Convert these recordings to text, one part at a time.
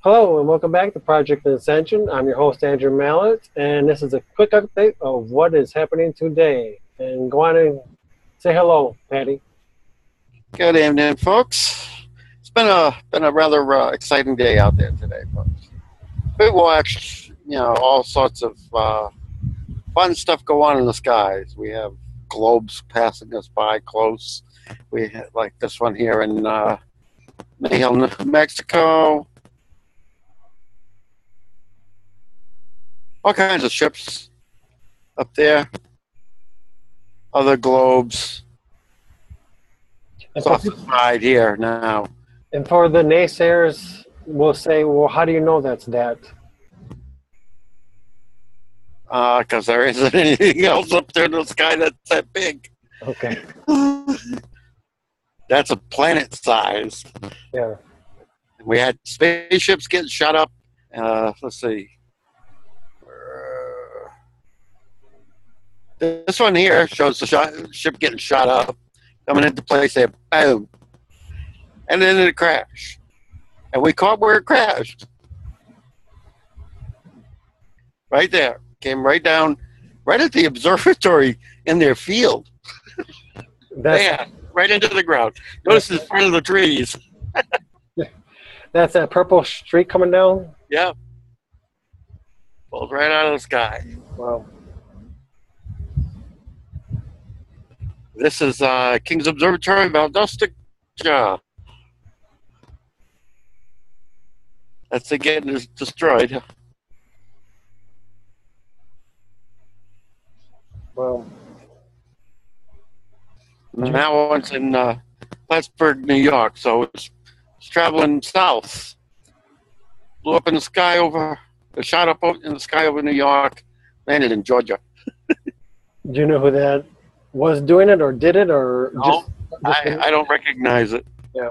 Hello and welcome back to Project Ascension. I'm your host Andrew Mallet, and this is a quick update of what is happening today. And go on and say hello, Patty. Good evening, folks. It's been a rather exciting day out there today, folks. We watched, all sorts of fun stuff go on in the skies. We have globes passing us by close. We had like this one here in Mayhill, New Mexico. All kinds of ships up there. Other globes. It's off the side here now. And for the naysayers, we'll say, well, how do you know that's that? Because there isn't anything else up there in the sky that's that big. Okay. That's a planet size. Yeah. We had spaceships getting shot up. Let's see. This one here shows the ship getting shot up, coming into place there, boom. And then it crashed. And we caught where it crashed. Right there. Came right down, right at the observatory in their field. Yeah, right into the ground. Notice it's part of the trees. That's that purple streak coming down? Yeah. Falls right out of the sky. Wow. This is King's Observatory, Valdosta. That's getting destroyed. Well, now it's in Plattsburgh, New York, so it's traveling south. Blew up in the sky shot up in the sky over New York, landed in Georgia. do you know who that was doing it or did it or No, I don't recognize it. Yeah.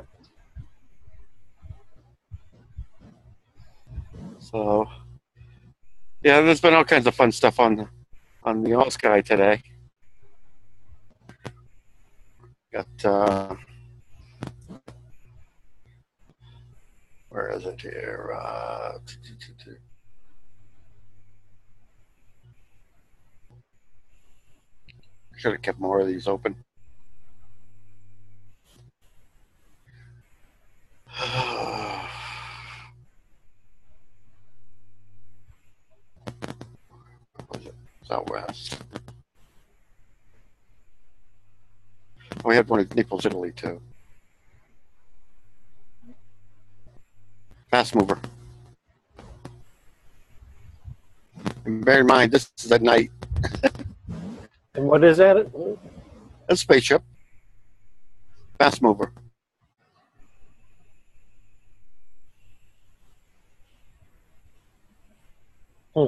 So, yeah, there's been all kinds of fun stuff on the all sky today. Got where is it here? Should have kept more of these open. Southwest. We had one in Naples, Italy, too. Fast mover. And bear in mind, this is at night. And what is that? A spaceship. Fast mover. for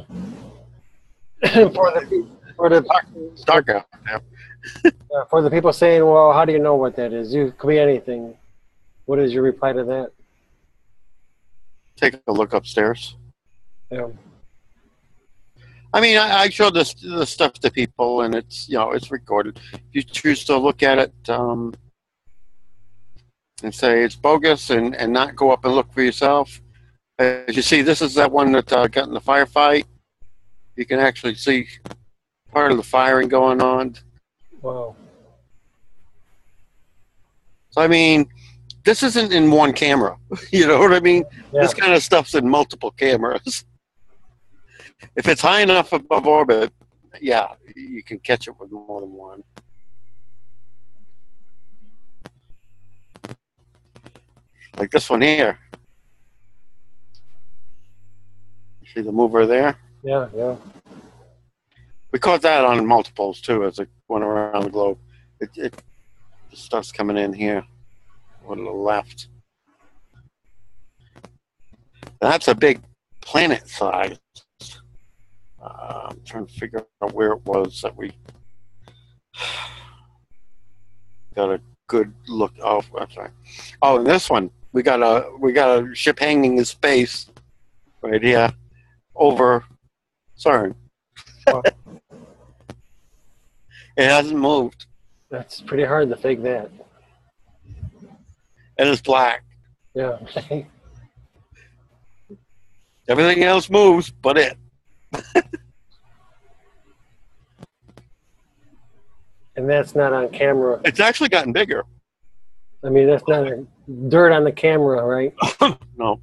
the Dark out. Yeah. for the people saying, well, how do you know what that is? You could be anything. What is your reply to that? Take a look upstairs. Yeah. I mean, I showed this stuff to people, and it's it's recorded. If you choose to look at it and say it's bogus, and not go up and look for yourself, as you see, this is that one that got in the firefight. You can actually see part of the firing going on. Wow. So I mean, this isn't in one camera. You know what I mean? Yeah. This kind of stuff's in multiple cameras. If it's high enough above orbit, yeah, you can catch it with more than one. Like this one here. See the mover there? Yeah, yeah. We caught that on multiples too as it went around the globe. The stuff's coming in here on the left. That's a big planet size. I'm trying to figure out where it was that we got a good look. Oh, I'm sorry. Oh, and this one we got a ship hanging in space right here over CERN. Wow. It hasn't moved. That's pretty hard to fake that. And it's black. Yeah. Everything else moves, but it. And that's not on camera. It's actually gotten bigger. I mean, that's not dirt on the camera, right? No.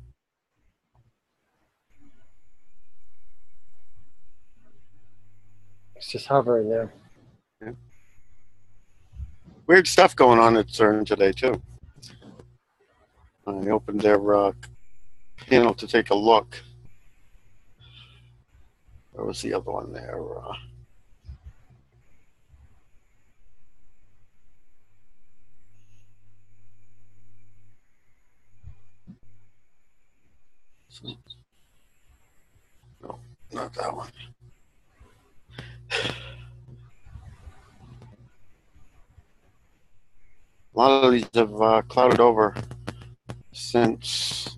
It's just hovering there. Yeah. Weird stuff going on at CERN today, too. I opened their panel to take a look. Where was the other one there? No, not that one. A lot of these have clouded over since.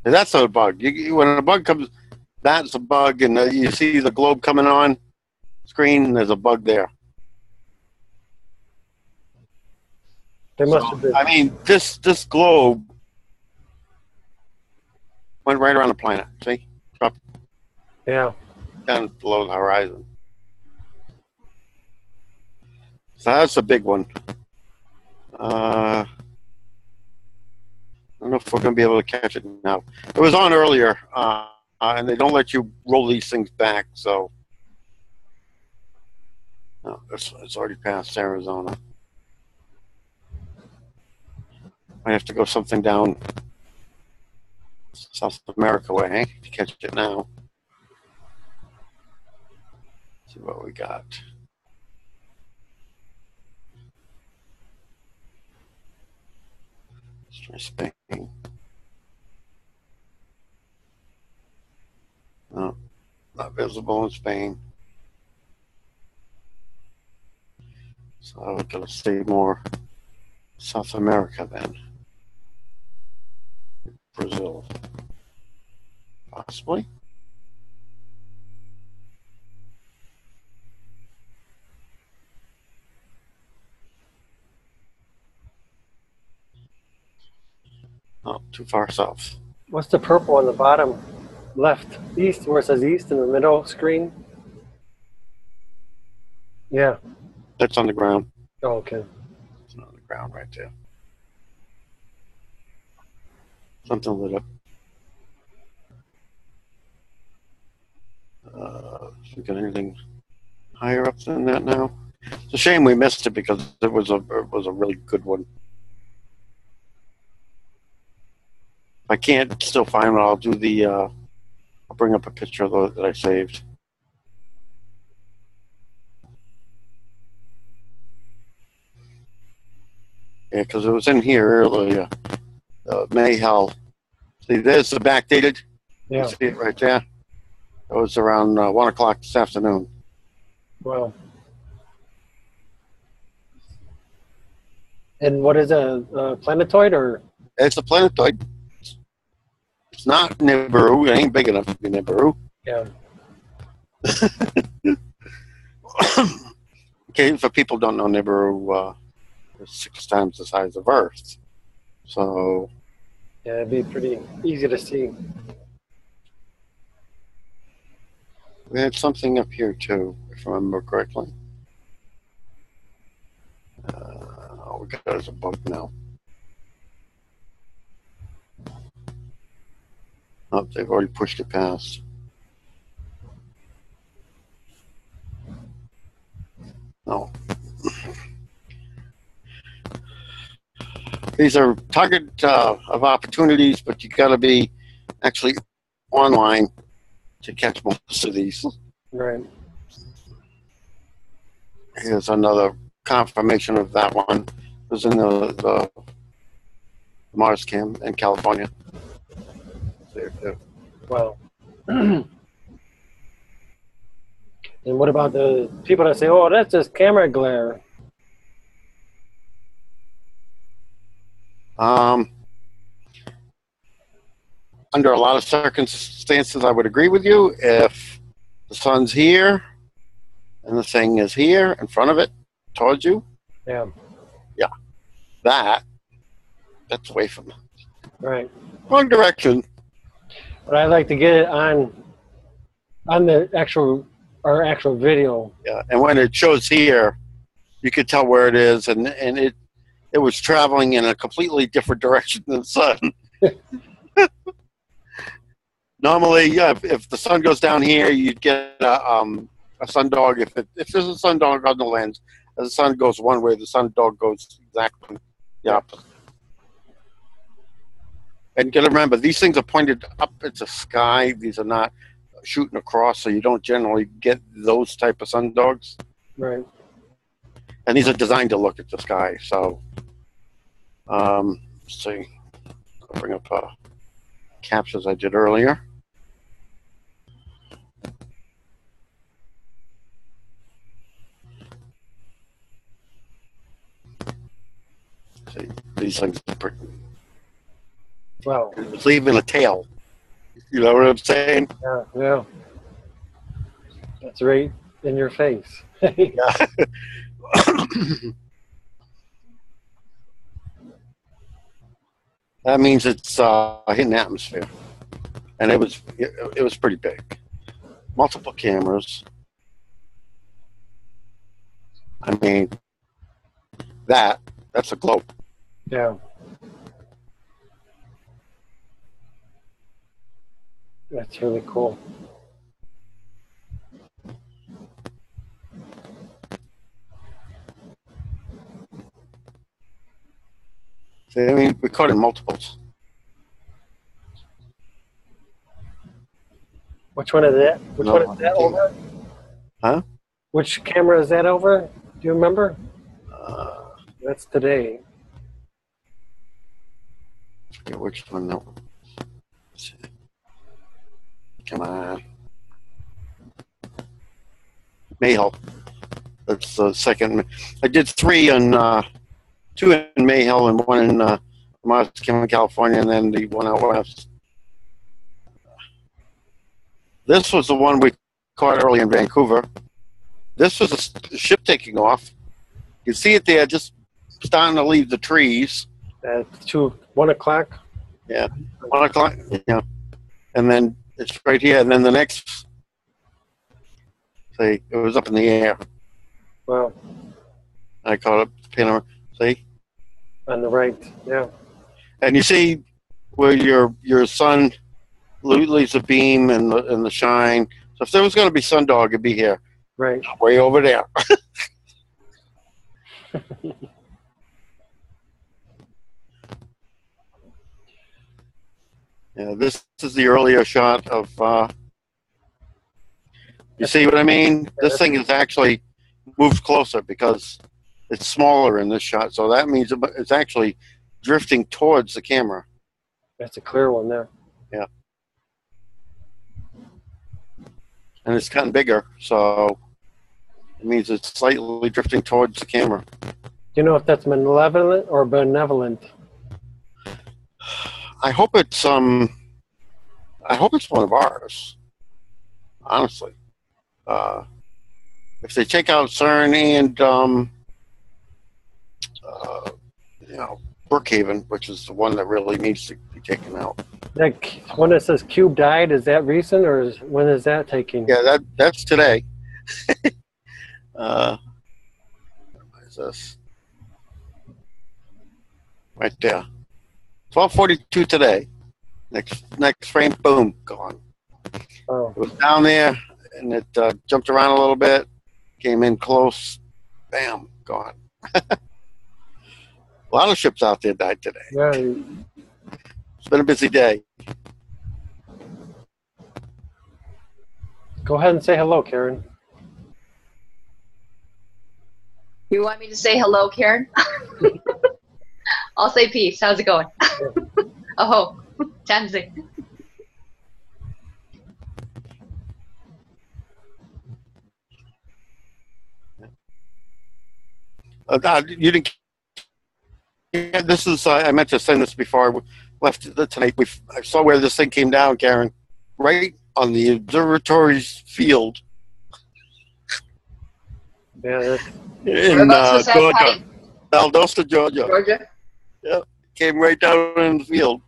And that's a bug. When a bug comes, that's a bug, and you see the globe coming on screen. There's a bug there. They must have been. I mean, this globe went right around the planet. See, dropped Yeah. down below the horizon. So that's a big one. I don't know if we're going to be able to catch it now. It was on earlier, and they don't let you roll these things back, so no, it's already past Arizona. I have to go something down South America way to catch it now. Let's see what we got. Let's try Spain. No, not visible in Spain. So I'm going to stay more South America then. Brazil. Possibly. Oh, too far south. What's the purple on the bottom left? East, where it says east in the middle screen? Yeah. That's on the ground. Oh, okay. It's on the ground right there. Something lit up. We got anything higher up than that now? It's a shame we missed it because it was a really good one. If I can't still find it, I'll do the. I'll bring up a picture of those that I saved. Yeah, because it was in here earlier. Mayhel. See, there's the backdated. Yeah. You see it right there? It was around 1 o'clock this afternoon. Wow. And what is a planetoid or? It's a planetoid. It's not Nibiru. It ain't big enough to be Nibiru. Yeah. Okay, for people who don't know, Nibiru is 6 times the size of Earth. So Yeah, it'd be pretty easy to see. we had something up here too, if I remember correctly. All we got is a bug now. Oh, they've already pushed it past. No. These are target of opportunities, but you got to be actually online to catch most of these. Right. Here's another confirmation of that one. It was in the Mars cam in California. There too. Wow. And what about the people that say, "Oh, that's just camera glare"? Under a lot of circumstances, I would agree with you. If the sun's here and the thing is here in front of it, towards you, Yeah. that's away from Right. Wrong direction. But I like to get it on the actual video. Yeah, and when it shows here, you could tell where it is, and it was traveling in a completely different direction than the sun. Normally, yeah, if the sun goes down here, you'd get a sundog. If there's a sundog on the lens, as the sun goes one way, the sundog goes exactly the opposite. And you got to remember, these things are pointed up into the sky. These are not shooting across, so you don't generally get those type of sundogs. Right. And these are designed to look at the sky. So, let's see, I'll bring up captures I did earlier. See, these things are pretty. Wow. It's leaving a tail. You know what I'm saying? Yeah. Yeah. That's right in your face. Yeah. That means it's hitting the atmosphere, and it was pretty big. Multiple cameras. I mean, that's a globe. Yeah. That's really cool. See, I mean, we caught in multiples. Which one is that? Which one is that over? Huh? Which camera is that over? Do you remember? That's today. I forget which one that was. Come on. Mayhill. That's the second. I did 3 on 2 in Mayhill and 1 in California, and then the one out west. This was the one we caught early in Vancouver. This was a ship taking off. You can see it there, just starting to leave the trees. At 1 o'clock. Yeah, 1 o'clock. Yeah, and then it's right here. And then the next, see, it was up in the air. Wow. I caught up the panorama. See, on the right. Yeah. and you see where your sun leaves the beam and the shine. So if there was going to be sundog, it'd be here, Right. way over there. Yeah, this is the earlier shot of. You see what I mean? This thing is actually moved closer because it's smaller in this shot, so that means it's actually drifting towards the camera. That's a clear one there. Yeah. And it's gotten bigger, so it means it's slightly drifting towards the camera. Do you know if that's malevolent or benevolent? I hope it's one of ours. Honestly, if they take out CERN and Brookhaven, which is the one that really needs to be taken out. That one that says Cube died, is that recent or when is that taking? Yeah, that's today. What is this? Right there. 12:42 today. Next frame, boom, gone. Oh. It was down there, and it jumped around a little bit, came in close, bam, gone. A lot of ships out there died today. Yeah. It's been a busy day. Go ahead and say hello, Karen. You want me to say hello, Karen? I'll say peace. How's it going? Oh, Tansy. You didn't. Yeah, this is. I meant to send this before I left tonight. I saw where this thing came down, Karen, right on the observatory's field. Yeah. In Georgia, Valdosta, Georgia. Georgia? Yeah, came right down in the field.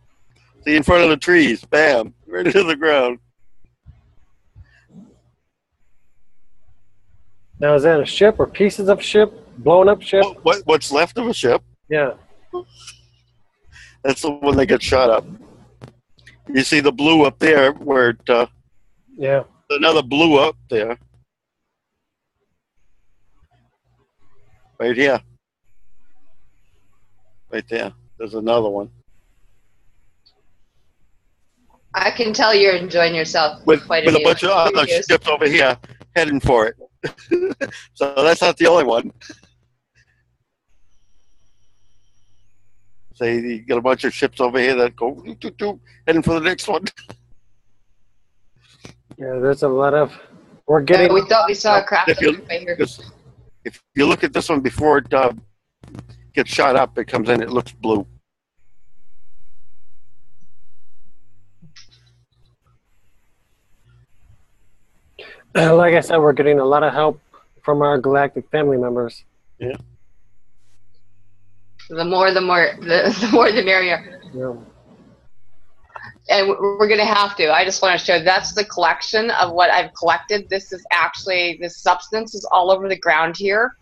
See in front of the trees. Bam. Right into the ground. Now, is that a ship or pieces of ship? Blown up ship? What's left of a ship? Yeah. That's the one that gets shot up. You see the blue up there where it, Yeah. another blue up there. Right here. Right there. There's another one. I can tell you're enjoying yourself. With quite a few bunch of other reviews. ships over here heading for it. So that's not the only one. So you get a bunch of ships over here that go doo, doo, doo, heading for the next one. Yeah, there's a lot of... We're getting... We thought we saw a craft If you, right here. if you look at this one before it gets shot up, it comes in, it looks blue. Like I said, we're getting a lot of help from our galactic family members. Yeah. The more the merrier. Yeah. And we're going to have to. I just want to show that's the collection of what I've collected. This is actually, this substance is all over the ground here.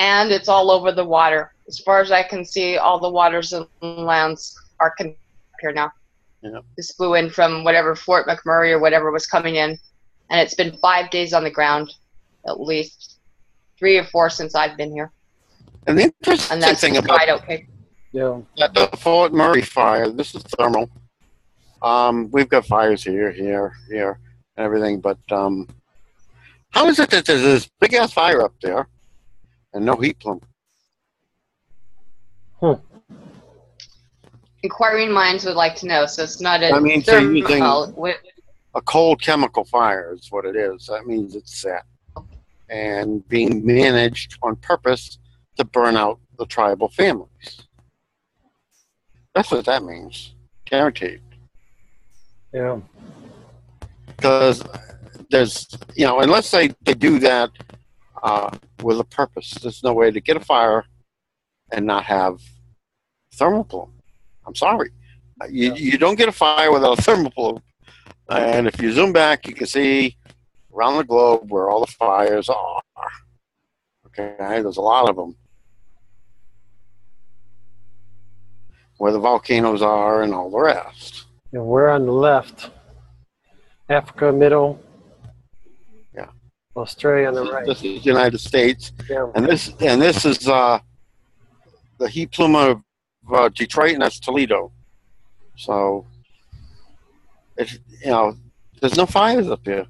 And it's all over the water. As far as I can see, all the waters and lands are connected here now. Yeah. This flew in from whatever, Fort McMurray or whatever was coming in. And it's been 5 days on the ground, at least 3 or 4 since I've been here. And the interesting And that's thing about right, okay. Yeah. the Fort Murray fire, this is thermal. We've got fires here, and everything, but how is it that there's this big ass fire up there and no heat plume? Inquiring minds would like to know, so it's not a I mean, so you're using thermal. a cold chemical fire is what it is. That means it's set and being managed on purpose to burn out the tribal families. That's what that means. Guaranteed. Yeah. Because there's, unless they do that with a purpose, there's no way to get a fire and not have thermal plume. I'm sorry. You don't get a fire without a thermal plume. And if you zoom back, you can see around the globe where all the fires are. Okay, there's a lot of them. Where the volcanoes are and all the rest. And we're on the left. Africa, middle. Yeah. Australia on the right. This is the United States. Yeah. And this is the heat plume of Detroit, and that's Toledo. So, there's no fires up here.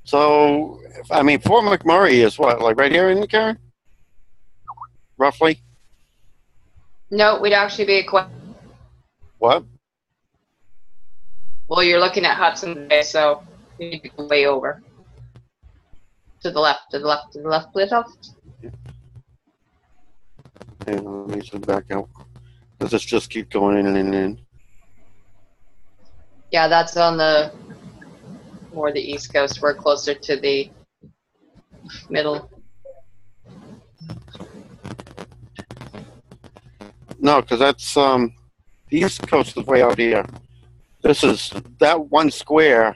So, Fort McMurray is what, like right here in the Karen? Roughly? No, we'd actually be What? well, you're looking at Hudson Bay, so you need to go way over. To the left, to the left, to the left, little. Hang on, let me zoom back out. Does this just keep going in and in and in? Yeah, that's on the more the East Coast. We're closer to the middle. No, because that's the East Coast is way out here. This is that one square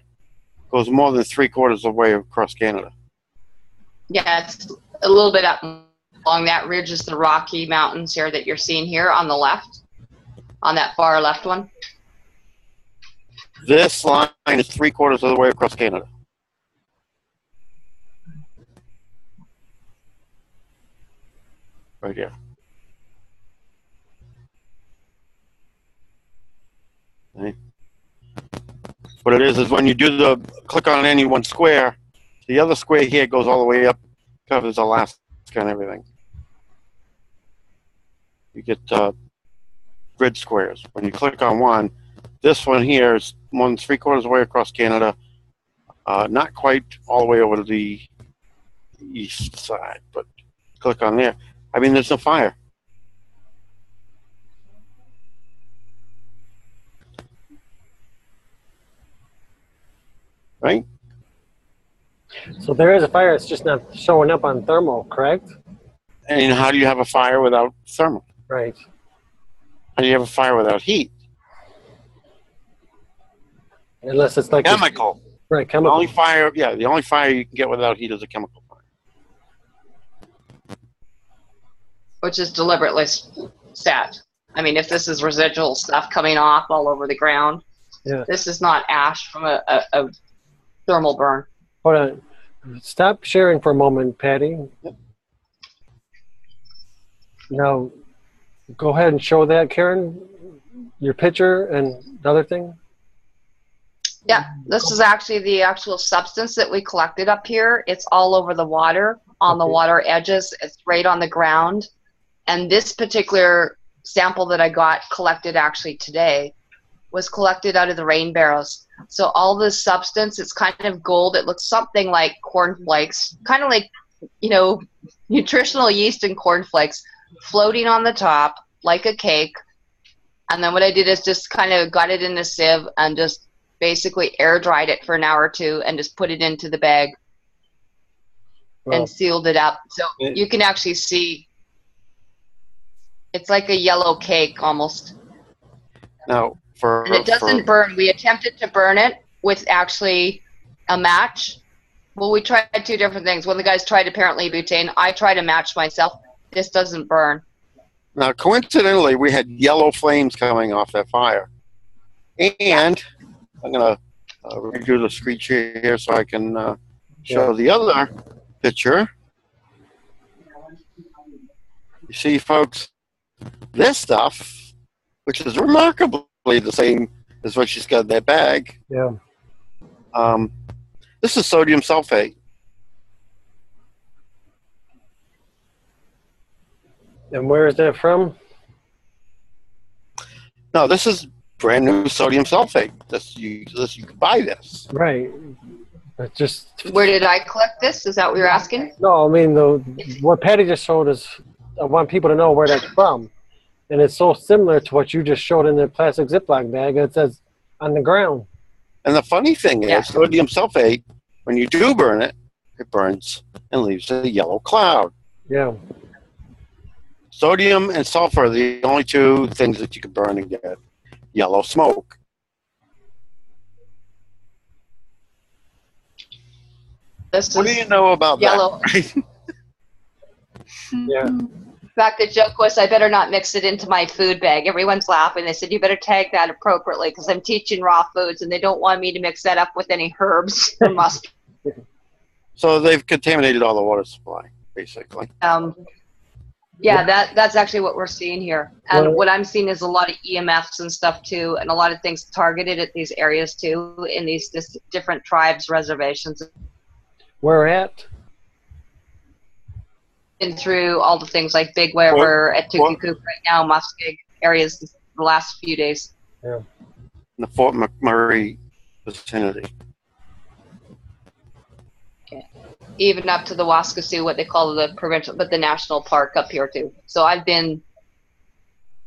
goes more than 3/4 of the way across Canada. Yeah, it's a little bit up along that ridge is the Rocky Mountains here that you're seeing here on the left, on that far left one. This line is 3/4 of the way across Canada. Right here. Okay. What it is when you do the click on any one square, the other square here goes all the way up, covers Alaska and everything. You get grid squares. When you click on one, this one here is more than 3/4 of the way across Canada, not quite all the way over to the east side, but click on there. There's no fire. Right? So there is a fire, it's just not showing up on thermal, correct? And how do you have a fire without thermal? Right. do you have a fire without heat? Unless it's like Chemical. Right, The chemical. only fire, yeah, the only fire you can get without heat is a chemical fire. Which is deliberately set. I mean, if this is residual stuff coming off all over the ground, Yeah. this is not ash from a thermal burn. Hold on. Stop sharing for a moment, Patty. Yep. Now, go ahead and show that, Karen, your picture and the other thing. Yeah, this is actually the actual substance that we collected up here. It's all over the water, on the water edges. It's right on the ground. And this particular sample that I got collected actually today was collected out of the rain barrels. So all this substance, it's kind of gold. It looks something like cornflakes, kind of like, you know, nutritional yeast and cornflakes floating on the top like a cake. And then what I did is just kind of got it in a sieve and just basically air dried it for an hour or two and just put it into the bag and sealed it up. So you can actually see it's like a yellow cake almost. Now, and it doesn't burn. We attempted to burn it with actually a match. Well, we tried two different things. One of the guys tried apparently butane. I tried a match myself. This doesn't burn. Now, coincidentally, we had yellow flames coming off that fire. And I'm going to redo the screen share here so I can show the other picture. You see, folks, this stuff, which is remarkably the same as what she's got in that bag. Yeah. This is sodium sulfate. And where is that from? No, this is brand new sodium sulfate. You can buy this. Right. It's just. Where did I collect this? Is that what you're asking? No, I mean what Patty just showed us. I want people to know where that's from, and it's so similar to what you just showed in the plastic Ziploc bag. It says on the ground. And the funny thing is, sodium sulfate, when you do burn it, it burns and leaves a yellow cloud. Yeah. Sodium and sulfur are the only two things that you can burn and get yellow smoke. What do you know about yellow. That? Yeah. In fact, the joke was I better not mix it into my food bag. Everyone's laughing. They said, you better tag that appropriately because I'm teaching raw foods and they don't want me to mix that up with any herbs or mustard. So they've contaminated all the water supply, basically. Yeah, that's actually what we're seeing here. And what I'm seeing is a lot of EMFs and stuff too, and a lot of things targeted at these areas too, in these different tribes, reservations. Where at? Been through all the things like Big River, AHTAHKAKOOP right now, Muskeg areas the last few days. Yeah. In the Fort McMurray vicinity. Okay. Even up to the Waskasiu, what they call the provincial, but the national park up here too. So I've been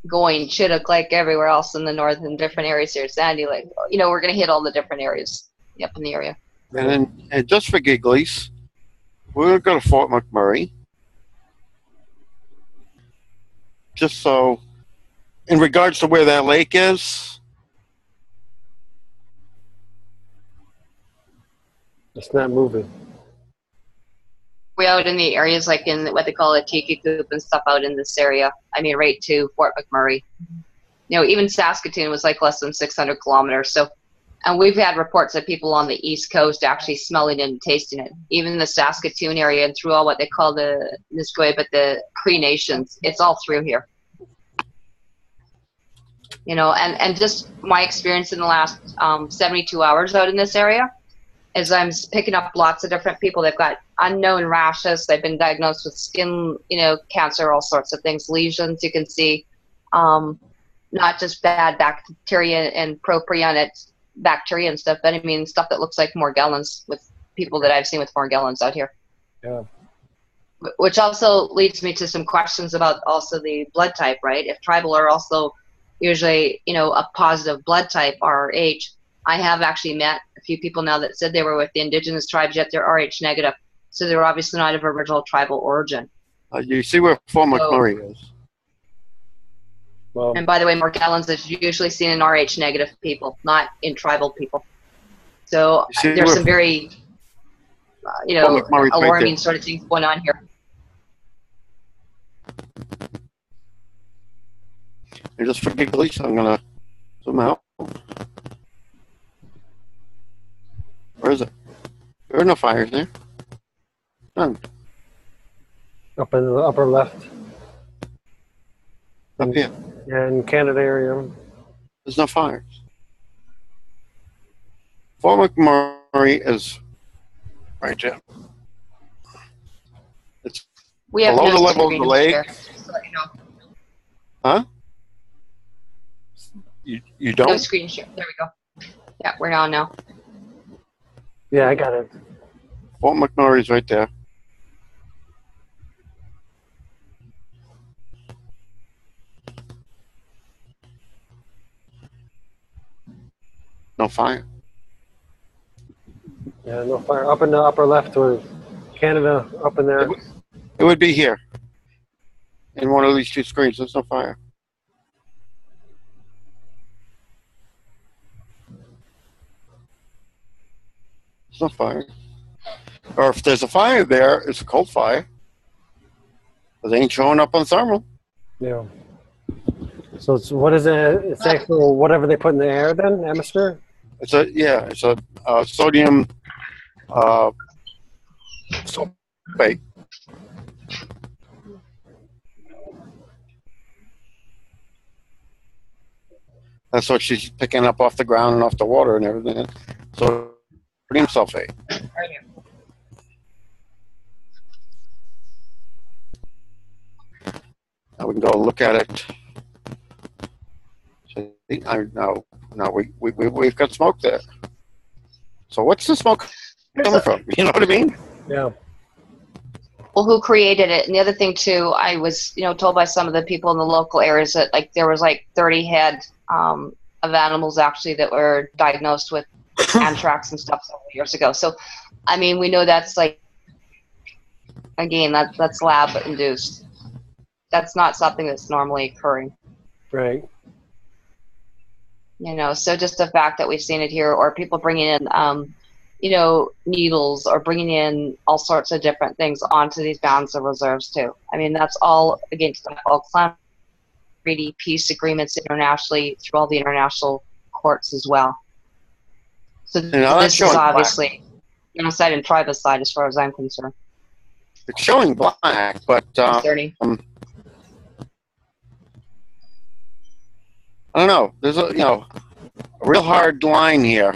going Chittook like everywhere else in the north in different areas here. Sandy Lake, you know, we're going to hit all the different areas up in the area. And just for gigglies, we're going to go to Fort McMurray. Just so, in regards to where that lake is, It's not moving. We out in the areas like in what they call AHTAHKAKOOP and stuff out in this area. I mean, right to Fort McMurray. You know, even Saskatoon was like less than 600 kilometers. So, and we've had reports of people on the East Coast actually smelling it and tasting it. Even the Saskatoon area and through all what they call the Nisqually, but the CREE nations, it's all through here. You know, and just my experience in the last 72 hours out in this area is I'm picking up lots of different people. They've got unknown rashes. They've been diagnosed with skin, you know, cancer, all sorts of things, lesions. You can see not just bad bacteria and propionic bacteria and stuff, but I mean stuff that looks like Morgellons with people that I've seen with Morgellons out here. Yeah. Which also leads me to some questions about also the blood type, right? If tribal are also usually, you know, a positive blood type, RH, I have actually met a few people now that said they were with the indigenous tribes, yet they're RH negative. So they're obviously not of original tribal origin. you see where Fort McMurray is? Well, And by the way, Morgellons is usually seen in Rh negative people, not in tribal people. So You see, there's we're- some very, Paul McMurray's right alarming there. sort of things going on here. And just for giggles, I'm gonna zoom out. Where is it? There are no fires there. None. up in the upper left. Up here. Yeah, in Canada area. There's no fires. Fort McMurray is right there. It's We have below no the level of the screen lake. share, just to let you know. Huh? You No don't? screen share. There we go. Yeah, we're on now. Yeah, I got it. Fort McMurray's right there. No fire. Yeah, no fire. Up in the upper left was Canada, up in there. It would be here. In one of these two screens. There's no fire. There's no fire. Or if there's a fire there, it's a cold fire. But they ain't showing up on thermal. Yeah. So it's, what is it? It's actual whatever they put in the air then, atmosphere? It's a sodium sulfate. That's what she's picking up off the ground and off the water and everything. So sodium sulfate. Now we can go look at it. We've got smoke there. So what's the smoke coming from? You know what I mean? Yeah. Well, who created it? And the other thing too, I was, told by some of the people in the local areas that there was 30 head of animals actually that were diagnosed with anthrax and stuff several years ago. So, I mean, we know that's again, that's lab induced. That's not something that's normally occurring. Right. So just the fact that we've seen it here, or people bringing in, needles, or bringing in all sorts of different things onto these bounds of reserves too. I mean, that's all against all climate treaty peace agreements internationally through all the international courts as well. So this is obviously genocide and tribicide as far as I'm concerned. It's showing black, but I don't know. There's a real hard line here.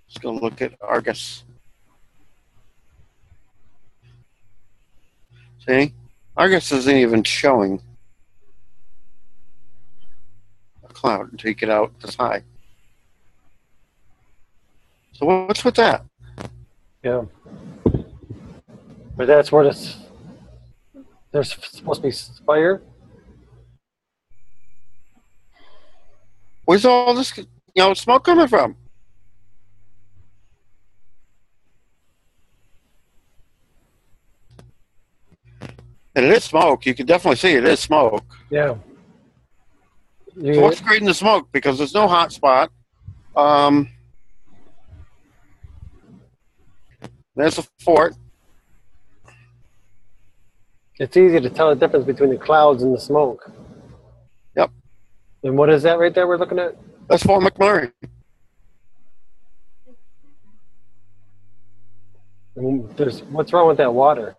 Let's go look at Argus. See? Argus isn't even showing a cloud until you get out this high. So what's with that? Yeah. But that's where there's supposed to be fire. Where's all this smoke coming from? And it is smoke. You can definitely see it is smoke. Yeah. So what's creating the smoke? Because there's no hot spot. There's a fort. It's easy to tell the difference between the clouds and the smoke. Yep. And what is that right there we're looking at? That's Fort McMurray. And what's wrong with that water?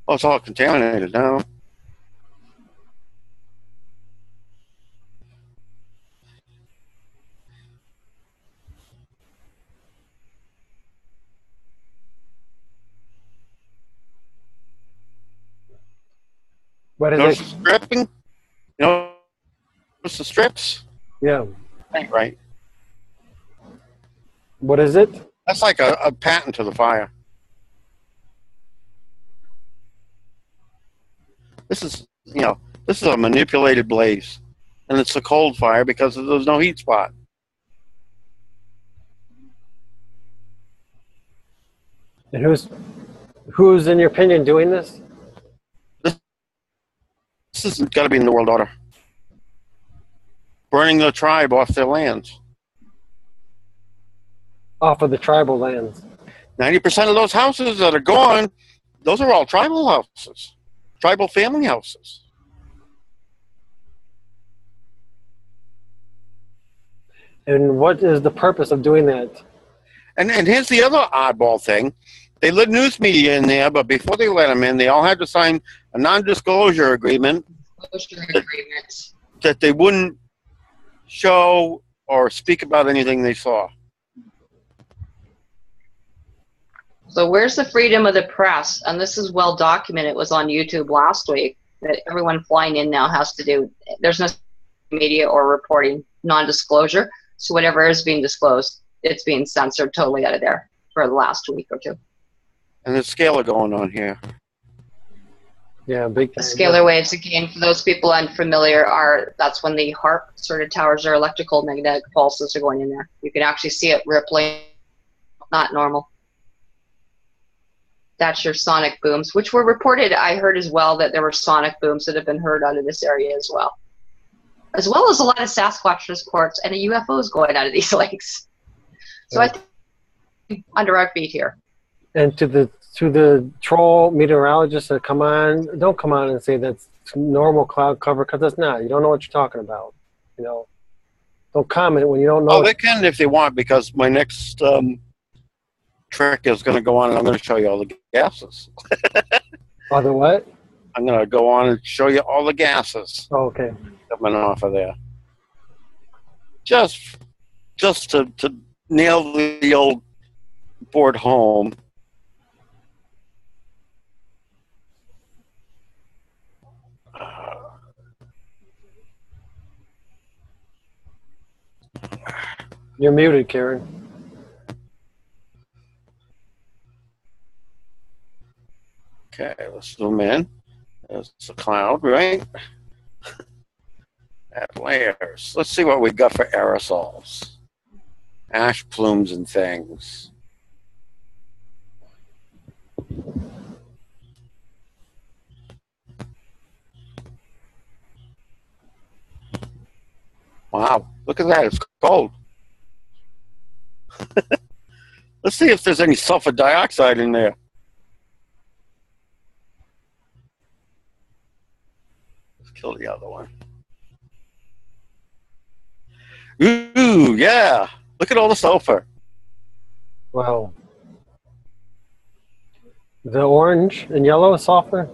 Oh, it's all contaminated now. What is Notice it? the stripping? Notice the strips? Yeah. Right. What is it? That's like a patent to the fire. This is a manipulated blaze. And it's a cold fire because there's no heat spot. And who's, in your opinion, doing this? This has got to be in the world order. Burning the tribe off their lands. Off of the tribal lands. 90% of those houses that are gone, those are all tribal houses, tribal family houses. And what is the purpose of doing that? And here's the other oddball thing. They let news media in there, but before they let them in, they all had to sign a non-disclosure agreement that they wouldn't show or speak about anything they saw. So where's the freedom of the press? And this is well documented. It was on YouTube last week that everyone flying in now has to do. There's no media or reporting, non-disclosure. So whatever is being disclosed, it's being censored totally out of there for the last week or two. And there's scalar going on here. Yeah, big The scalar waves, again, for those people unfamiliar, that's when the HARP sort of towers or electrical magnetic pulses are going in there. You can actually see it rippling, not normal. That's your sonic booms, which were reported. I heard as well that there were sonic booms that have been heard out of this area as well as a lot of Sasquatch reports and UFOs going out of these lakes. So I think under our feet here. And to the troll meteorologists that come on, don't come on and say that's normal cloud cover, because that's not. You don't know what you're talking about. You know, don't comment when you don't know. Oh, they can if they want, because my next trick is going to go on and I'm going to show you all the gases. Oh, the what? I'm going to go on and show you all the gases. Oh, okay. Coming off of there. Just to nail the old board home. You're muted, Karen. Okay, let's zoom in. There's the cloud, right? Add layers. Let's see what we got for aerosols. Ash plumes and things. Wow, look at that, it's cold. Let's see if there's any sulfur dioxide in there. Let's kill the other one. Ooh, yeah. Look at all the sulfur. Wow. The orange and yellow is sulfur?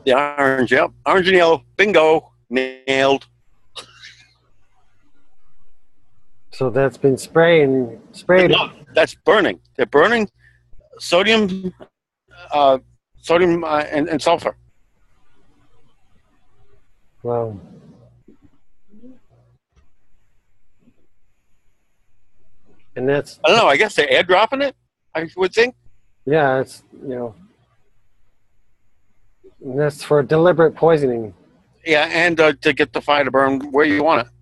The orange, yep. Orange and yellow. Bingo. Nailed. So that's been sprayed. No, that's burning. They're burning sodium, and sulfur. Wow. And that's, I don't know, I guess they're airdropping it, I would think. yeah, it's, you know, and that's for deliberate poisoning. Yeah, and to get the fire to burn where you want it.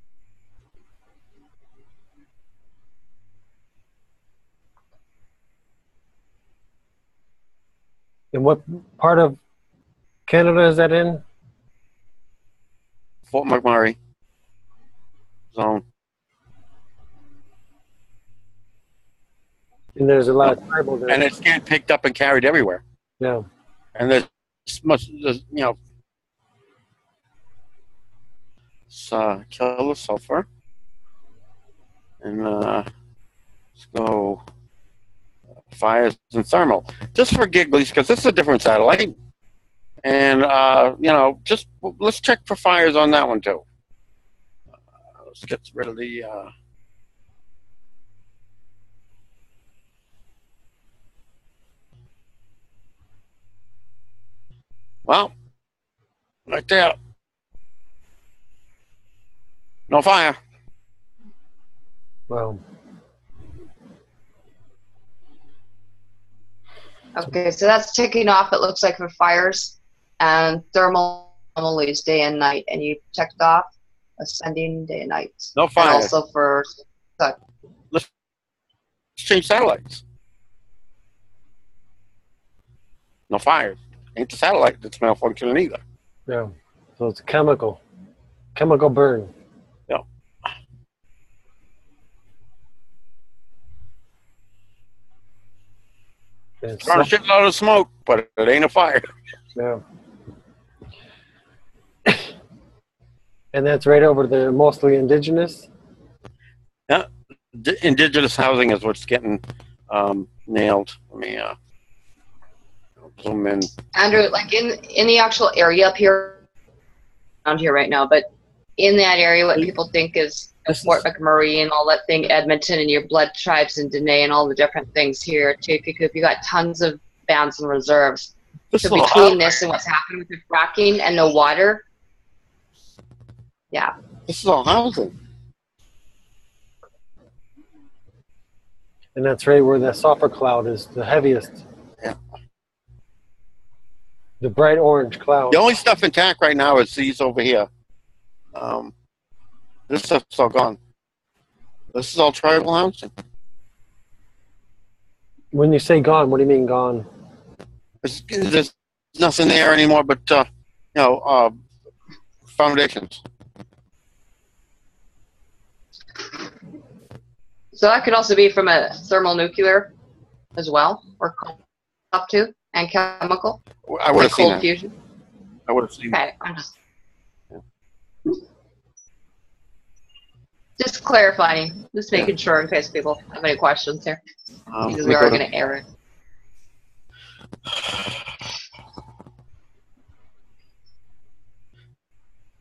And what part of Canada is that in? Fort McMurray zone. And there's a lot of tribal there. And it's getting picked up and carried everywhere. Yeah. And there's much, you know, let's kill the sulfur. And let's go fires and thermal. Just for gigglies, because this is a different satellite. And, you know, just let's check for fires on that one, too. Let's get rid of the... Well, right there. No fire. Wow. Okay, so that's ticking off, it looks like, for fires and thermal anomalies day and night. And you checked off ascending day and night. No fire. And also for... Let's change satellites. No fire. Ain't the satellite that's malfunctioning either. Yeah. So it's a chemical burn. Yeah. It's Trying to shit out of smoke, but it ain't a fire. yeah. And that's right over the mostly indigenous. Yeah. Indigenous housing is what's getting nailed. Let me zoom in. Andrew, like in the actual area up here, around here right now, but in that area, what people think is Fort McMurray and all that thing, Edmonton and your blood tribes and Dene and all the different things here, AHTAHKAKOOP, you got tons of bands and reserves. So between this and what's happening with the fracking and the water, yeah. This is all housing. And that's right where the sulfur cloud is the heaviest. Yeah. The bright orange cloud. The only stuff intact right now is these over here. This stuff's all gone. This is all tribal housing. When you say gone, what do you mean gone? There's nothing there anymore but, foundations. So that could also be from a thermal nuclear as well, or up to, and chemical. I would have seen cold that. fusion. I would have seen that. Okay, I'm just clarifying, just making sure in case people have any questions here, because we are going to air it.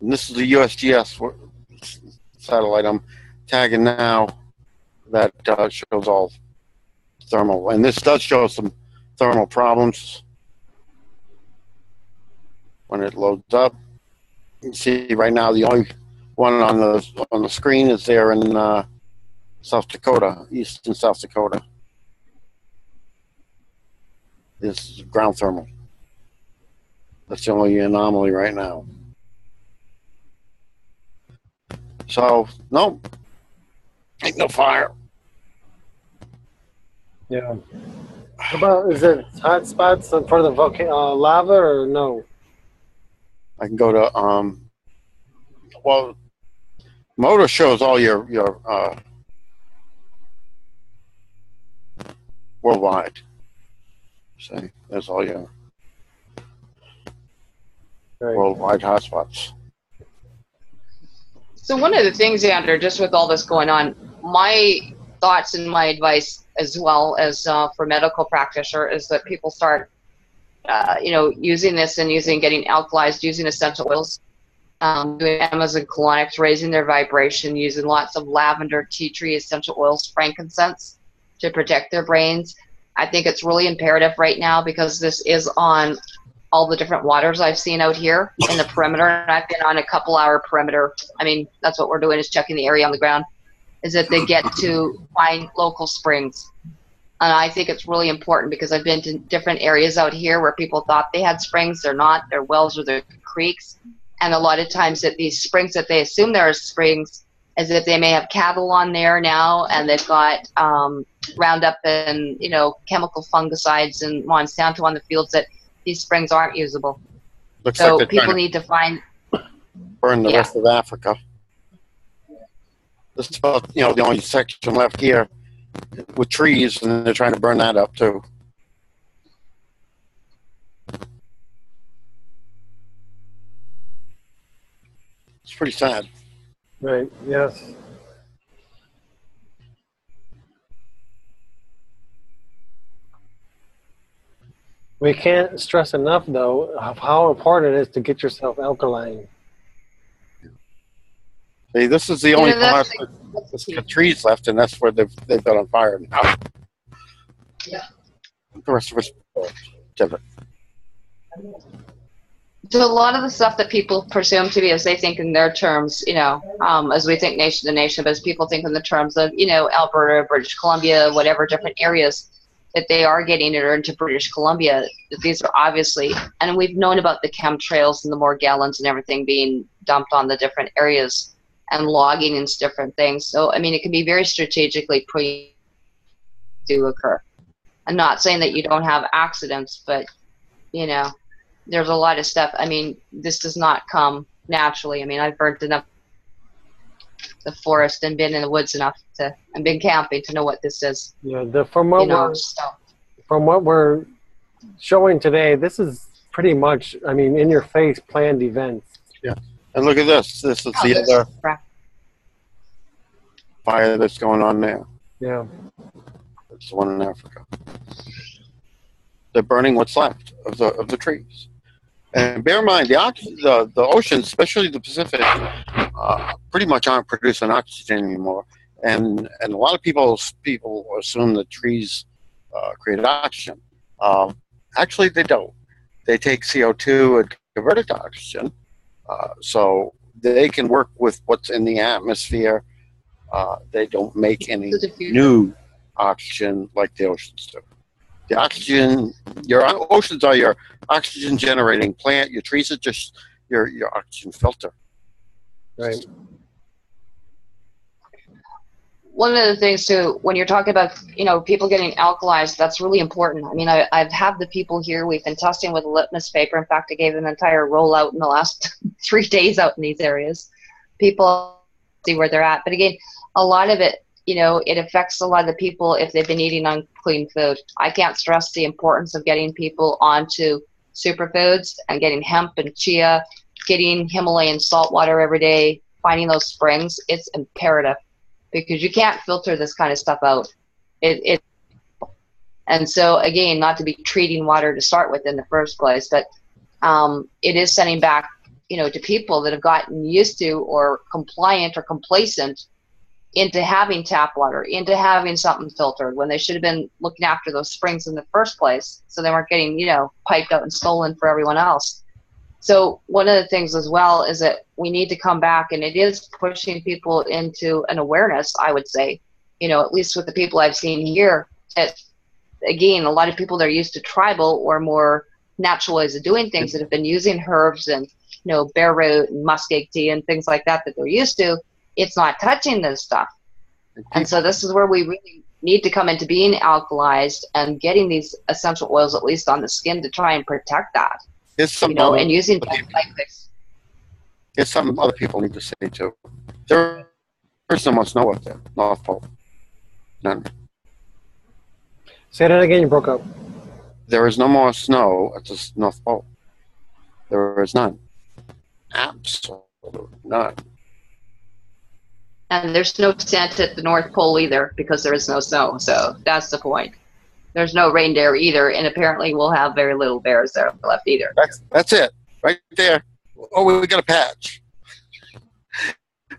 And this is the USGS satellite I'm tagging now that shows all thermal. And this does show some thermal problems when it loads up. You can see right now the only one on the screen is there in South Dakota, eastern South Dakota. This is ground thermal. That's the only anomaly right now. So, no, ain't no fire. Yeah. How about, is it hot spots in front of the lava or no? I can go to, well, Motor shows all your worldwide. See, there's all your worldwide hotspots. So one of the things, Andrew, just with all this going on, my thoughts and my advice, as well as for medical practitioner, is that people start, using this and getting alkalized, using essential oils, doing enemas and colonics, raising their vibration, using lots of lavender, tea tree, essential oils, frankincense to protect their brains. I think it's really imperative right now because this is on all the different waters I've seen out here in the perimeter. And I've been on a couple-hour perimeter. I mean, that's what we're doing, is checking the area on the ground, is that they get to find local springs. And I think it's really important because I've been to different areas out here where people thought they had springs. They're not. They're wells or they're creeks. And a lot of times that these springs that they assume there are springs is that they may have cattle on there now, and they've got Roundup and, chemical fungicides and Monsanto on the fields that these springs aren't usable. Looks so like people need to find... burn the rest of Africa. This is about, the only section left here with trees, and they're trying to burn that up too. It's pretty sad. Right, yes. We can't stress enough, though, of how important it is to get yourself alkaline. See, this is the only part that's got trees left, and that's where they've got on fire now. Yeah. The rest of it's different. So a lot of the stuff that people presume to be, as they think in their terms, as we think nation to nation, but as people think in the terms of, Alberta, British Columbia, whatever different areas that they are getting it, or into British Columbia, these are obviously, and we've known about the chemtrails and the Morgellons and everything being dumped on the different areas and logging and different things. So, I mean, it can be very strategically do occur. I'm not saying that you don't have accidents, but you know, there's a lot of stuff. I mean, this does not come naturally. I mean, I've burnt enough the forest and been in the woods enough to, and been camping to know what this is. Yeah, from what we're showing today, this is pretty much, I mean, in your face planned events. Yeah. And look at this. This is the other fire that's going on there. Yeah. It's the one in Africa. They're burning what's left of the trees. And bear in mind, the oceans, especially the Pacific, pretty much aren't producing oxygen anymore. And a lot of people assume that trees create oxygen. Actually, they don't. They take CO2 and convert it to oxygen. So they can work with what's in the atmosphere. They don't make any new oxygen like the oceans do. The oxygen, your oceans are your oxygen generating plant. Your trees are just your oxygen filter. Right. One of the things too, when you're talking about, you know, people getting alkalized, that's really important. I mean, I've had the people here, we've been testing with litmus paper. In fact, I gave them an entire rollout in the last 3 days out in these areas. People see where they're at. But again, a lot of it, you know, it affects a lot of the people if they've been eating unclean food. I can't stress the importance of getting people onto superfoods and getting hemp and chia, getting Himalayan salt water every day, finding those springs. It's imperative because you can't filter this kind of stuff out. And so, again, not to be treating water to start with in the first place, but it is sending back, you know, to people that have gotten used to or compliant or complacent into having tap water, into having something filtered when they should have been looking after those springs in the first place so they weren't getting, you know, piped out and stolen for everyone else. So one of the things as well is that we need to come back, and it is pushing people into an awareness, I would say, you know, at least with the people I've seen here, that, again, a lot of people that are used to tribal or more natural ways of doing things that have been using herbs and, you know, bare root and muskeg tea and things like that they're used to, it's not touching this stuff. And so this is where we really need to come into being alkalized and getting these essential oils at least on the skin to try and protect that. You know, and using things like this. It's something other people need to say too. There is no more snow up there, North Pole. None. Say that again, you broke up. There is no more snow at the North Pole. There is none. Absolutely none. And there's no Santa at the North Pole either because there is no snow. So that's the point. There's no reindeer either, and apparently we'll have very little bears there left either. That's it, right there. Oh, we got a patch.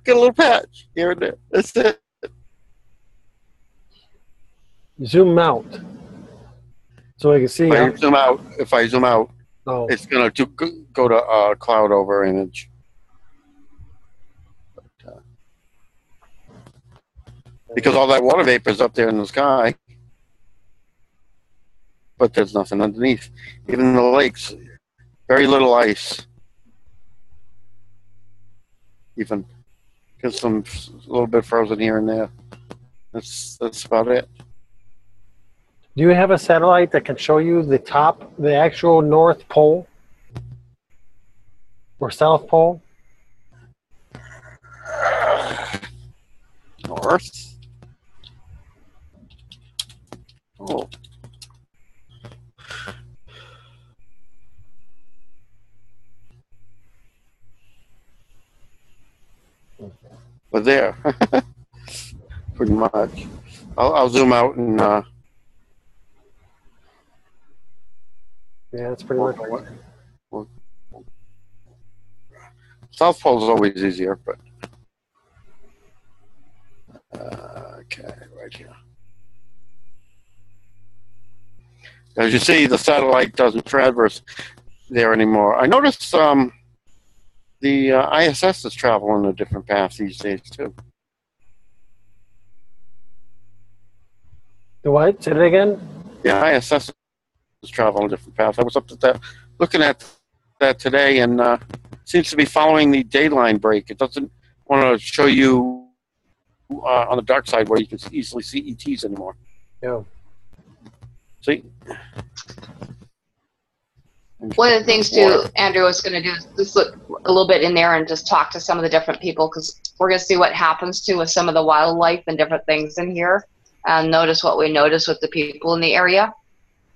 Got a little patch here and there. That's it. Zoom out so I can see. If I zoom out, oh, it's gonna go to cloud over image. Because all that water vapor is up there in the sky, but there's nothing underneath. Even the lakes, very little ice. Even just a little bit frozen here and there. That's about it. do you have a satellite that can show you the actual North Pole or South Pole? North. Oh. But there, pretty much. I'll zoom out and. Yeah, that's pretty much. South Pole is always easier, but. Okay, right here. As you see, the satellite doesn't traverse there anymore. I noticed the ISS is traveling a different path these days, too. The what? Say it again? The ISS is traveling a different path. I was up at that, looking at that today, and seems to be following the dayline break. It doesn't want to show you on the dark side where you can easily see ETs anymore. Yeah. See? One of the things too, Andrew, was going to do is just look a little bit in there and just talk to some of the different people, because we're going to see what happens to with some of the wildlife and different things in here, and notice what we notice with the people in the area.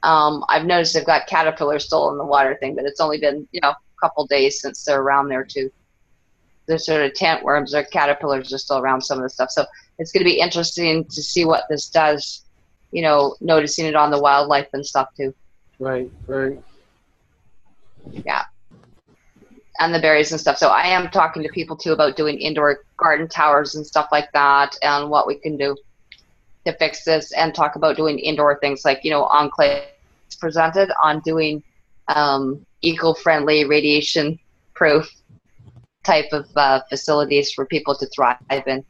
I've noticed they've got caterpillars still in the water thing, but it's only been, you know, a couple days since they're around there too. There's sort of tent worms or caterpillars are still around some of the stuff. So it's going to be interesting to see what this does, you know, noticing it on the wildlife and stuff too. Right, right. Yeah. And the berries and stuff. So I am talking to people too about doing indoor garden towers and stuff like that, and what we can do to fix this, and talk about doing indoor things like, you know, Enclave presented on doing eco-friendly, radiation-proof type of facilities for people to thrive in,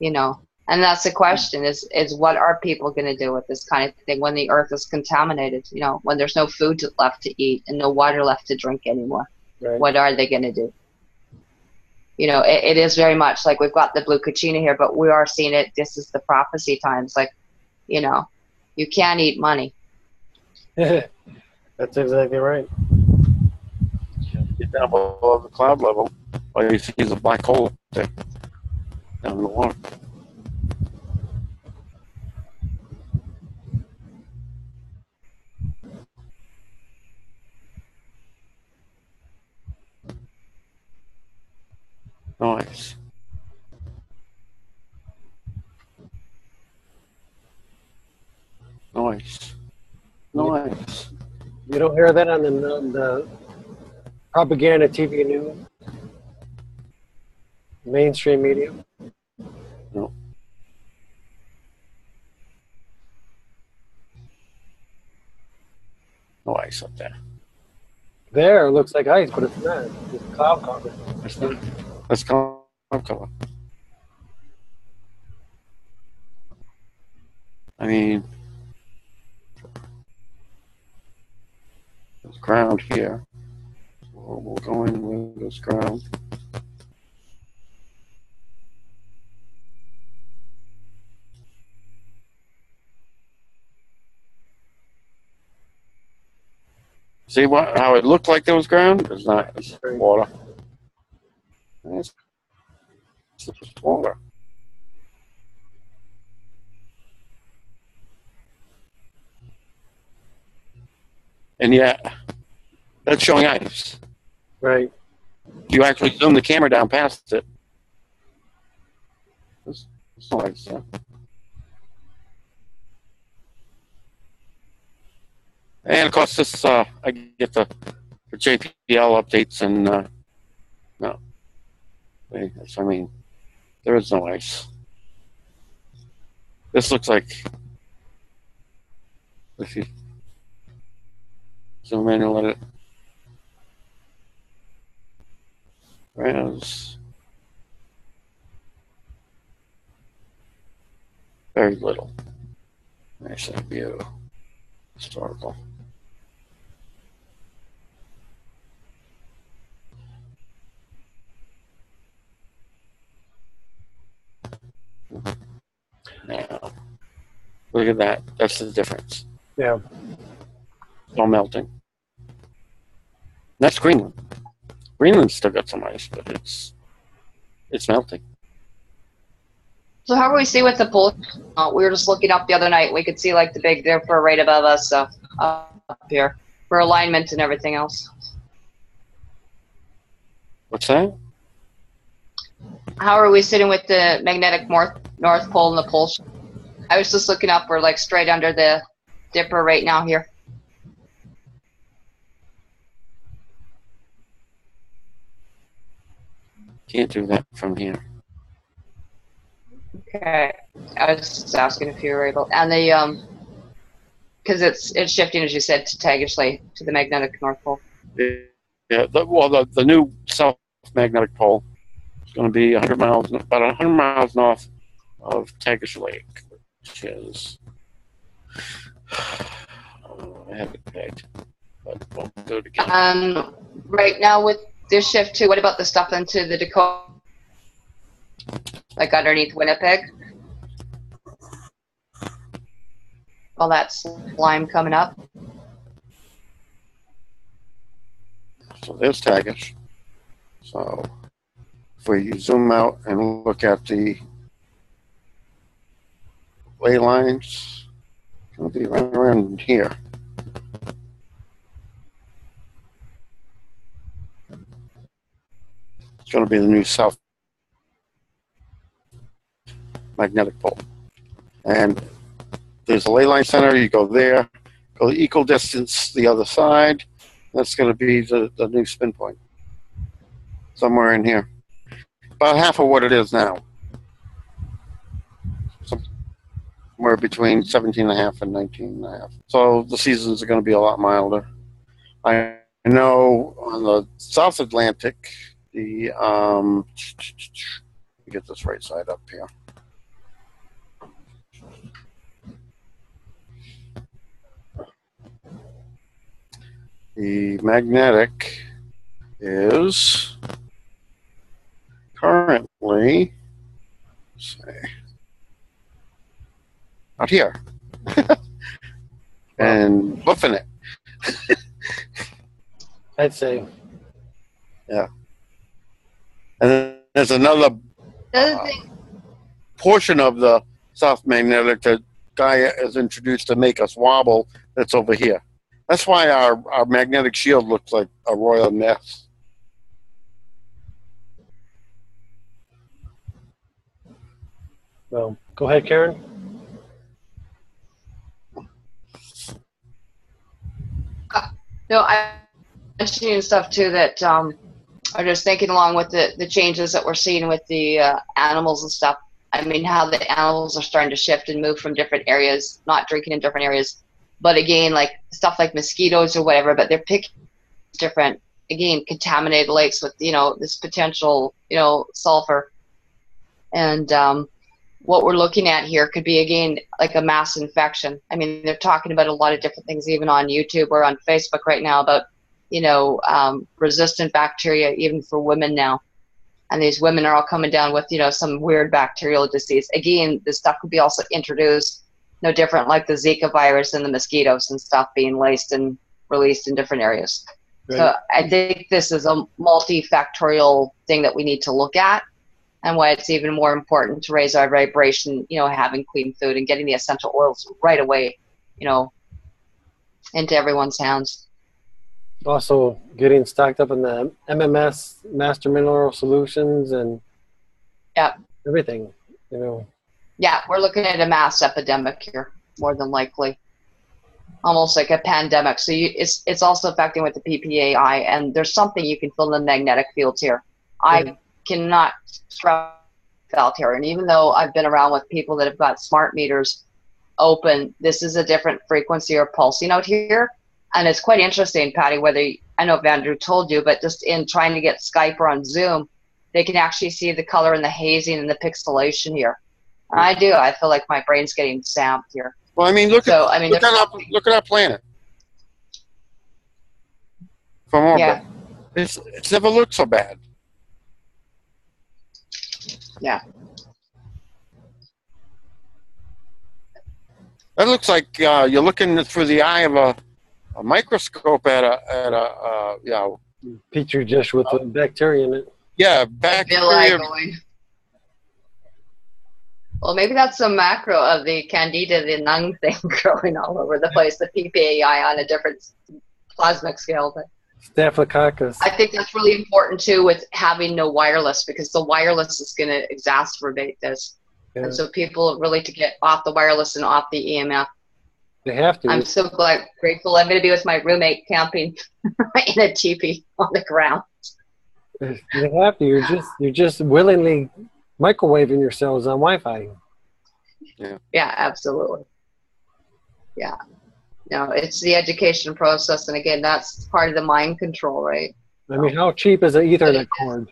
you know. And that's the question, is what are people going to do with this kind of thing when the earth is contaminated, you know, when there's no food left to eat and no water left to drink anymore? Right. What are they going to do? You know, it is very much like we've got the blue kachina here, but we are seeing it. This is the prophecy times. Like, you know, you can't eat money. That's exactly right. Get down below the cloud level, all you see is a black hole there, down in the water. Nice. Nice. Nice. You don't hear that on the propaganda TV news, mainstream media? No. No ice up there. There, it looks like ice, but it's not. It's cloud cover. That's not. That's cloud cover. I mean, there's ground here. So we'll go in with this ground. See what? How it looked like there was ground? It's not. It's water. It's just water. And yet, that's showing ice. Right. You actually zoom the camera down past it. It's ice, yeah. And of course, this I get the JPL updates, and no, I mean, there is no ice. This looks like, if you zoom in and let it browse, very little. Nice view, historical. Now, look at that. That's the difference. Yeah. It's all melting. That's Greenland. Greenland's still got some ice, but it's melting. So how do we see with the pool? We were just looking up the other night. We could see like the big Dipper right above us, up here, for alignment and everything else. What's that? How are we sitting with the magnetic north pole and the pole? I was just looking up. We're like straight under the Dipper right now here. Can't do that from here. Okay, I was just asking if you were able, and the because it's shifting, as you said, to Tagish to the magnetic north pole. Yeah, the new south magnetic pole is going to be 100 miles, about 100 miles north of Tagish Lake, which is I have it pegged, but we'll do it again. Right now with this shift too, what about the stuff into the Dakota, like underneath Winnipeg? All that slime coming up. So there's Tagish. So if we zoom out and look at the ley lines, it's going to be right around here. It's going to be the new south magnetic pole. And there's a ley line center. You go there, go the equal distance the other side. That's going to be the new spin point. Somewhere in here. About half of what it is now. Somewhere between 17.5 and 19.5. So the seasons are going to be a lot milder. I know on the South Atlantic, the get this right side up here. The magnetic is currently, let's see, out here. And buffing it. I'd say. Yeah. And then there's another portion of the South Magnetic that Gaia has introduced to make us wobble that's over here. That's why our magnetic shield looks like a royal mess. Well, go ahead, Karen. No, I mentioning stuff too that I'm just thinking along with the changes that we're seeing with the animals and stuff. I mean, how the animals are starting to shift and move from different areas, not drinking in different areas. But again, like stuff like mosquitoes or whatever, but they're picking different, again, contaminated lakes with, this potential, sulfur. And what we're looking at here could be, again, like a mass infection. I mean, they're talking about a lot of different things, even on YouTube or on Facebook right now about, resistant bacteria, even for women now. And these women are all coming down with, some weird bacterial disease. Again, this stuff could be also introduced, no different like the Zika virus and the mosquitoes and stuff being laced and released in different areas. Right. So I think this is a multifactorial thing that we need to look at, and why it's even more important to raise our vibration, having clean food and getting the essential oils right away, into everyone's hands. Also getting stocked up in the MMS, Master Mineral Solutions, and everything, Yeah, we're looking at a mass epidemic here, more than likely. Almost like a pandemic. So it's also affecting with the PPAI, and there's something you can feel in the magnetic fields here. I cannot stress out here, and even though I've been around with people that have got smart meters open, this is a different frequency or pulsing out here. And it's quite interesting, Patty, I know if Andrew told you, but just in trying to get Skype or on Zoom, they can actually see the color and the hazing and the pixelation here. And I feel like my brain's getting zapped here. Well, I mean, look at our planet. From orbit. It's never looked so bad. Yeah. That looks like you're looking through the eye of a microscope at a petri dish with the bacteria in it. Yeah, bacteria. Well, maybe that's some macro of the Candida the Nung thing growing all over the place, the PPAI on a different plasmic scale. But Staphylococcus. I think that's really important too with having no wireless, because the wireless is going to exacerbate this. Yeah. And so people really to get off the wireless and off the EMF. They have to. I'm so grateful. I'm going to be with my roommate camping in a teepee on the ground. You have to. You're just willingly microwaving yourselves on Wi-Fi. Yeah, absolutely. Yeah. No, it's the education process, and again, that's part of the mind control, right? I mean, how cheap is an Ethernet cord?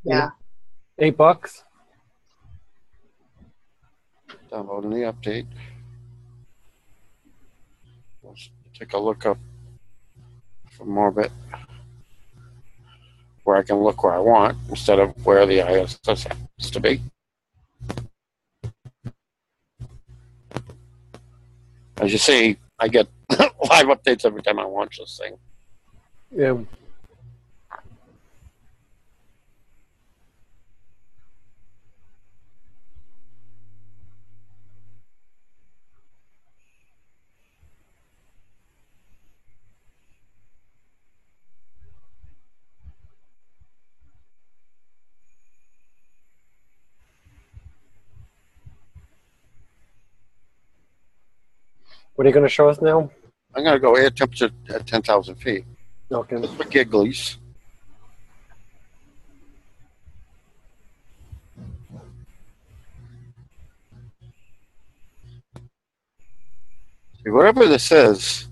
Yeah. $8. Downloading the update. Let's take a look up from orbit where I can look where I want instead of where the ISS has to be. As you see, I get live updates every time I launch this thing. Yeah. What are you going to show us now? I'm going to go air temperature at 10,000 feet. Okay. Just for gigglies. See, whatever this is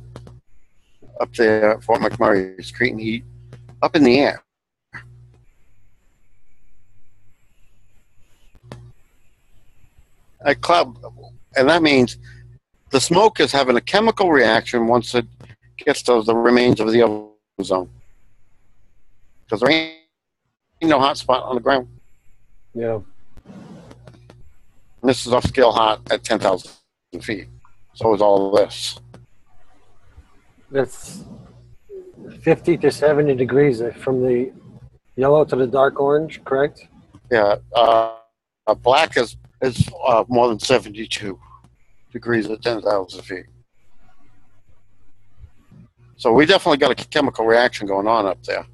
up there at Fort McMurray is creating heat up in the air. A cloud, and that means the smoke is having a chemical reaction once it gets to the remains of the ozone. Because there ain't no hot spot on the ground. Yeah. And this is upscale hot at 10,000 feet. So is all this. That's 50 to 70 degrees from the yellow to the dark orange, correct? Yeah. Black is more than 72 degrees at 10,000 feet. So we definitely got a chemical reaction going on up there.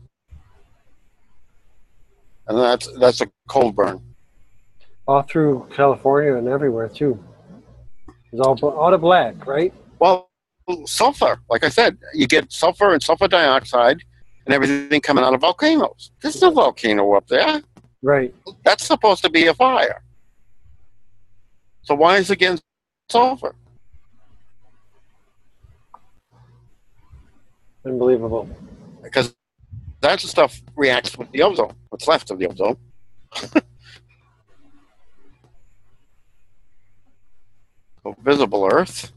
And that's a cold burn. All through California and everywhere, too. It's all the black, right? Well, sulfur, like I said, you get sulfur and sulfur dioxide and everything coming out of volcanoes. There's no volcano up there. Right. That's supposed to be a fire. So why is it getting sulfur? Unbelievable. Because that stuff reacts with the ozone, what's left of the ozone. So visible Earth.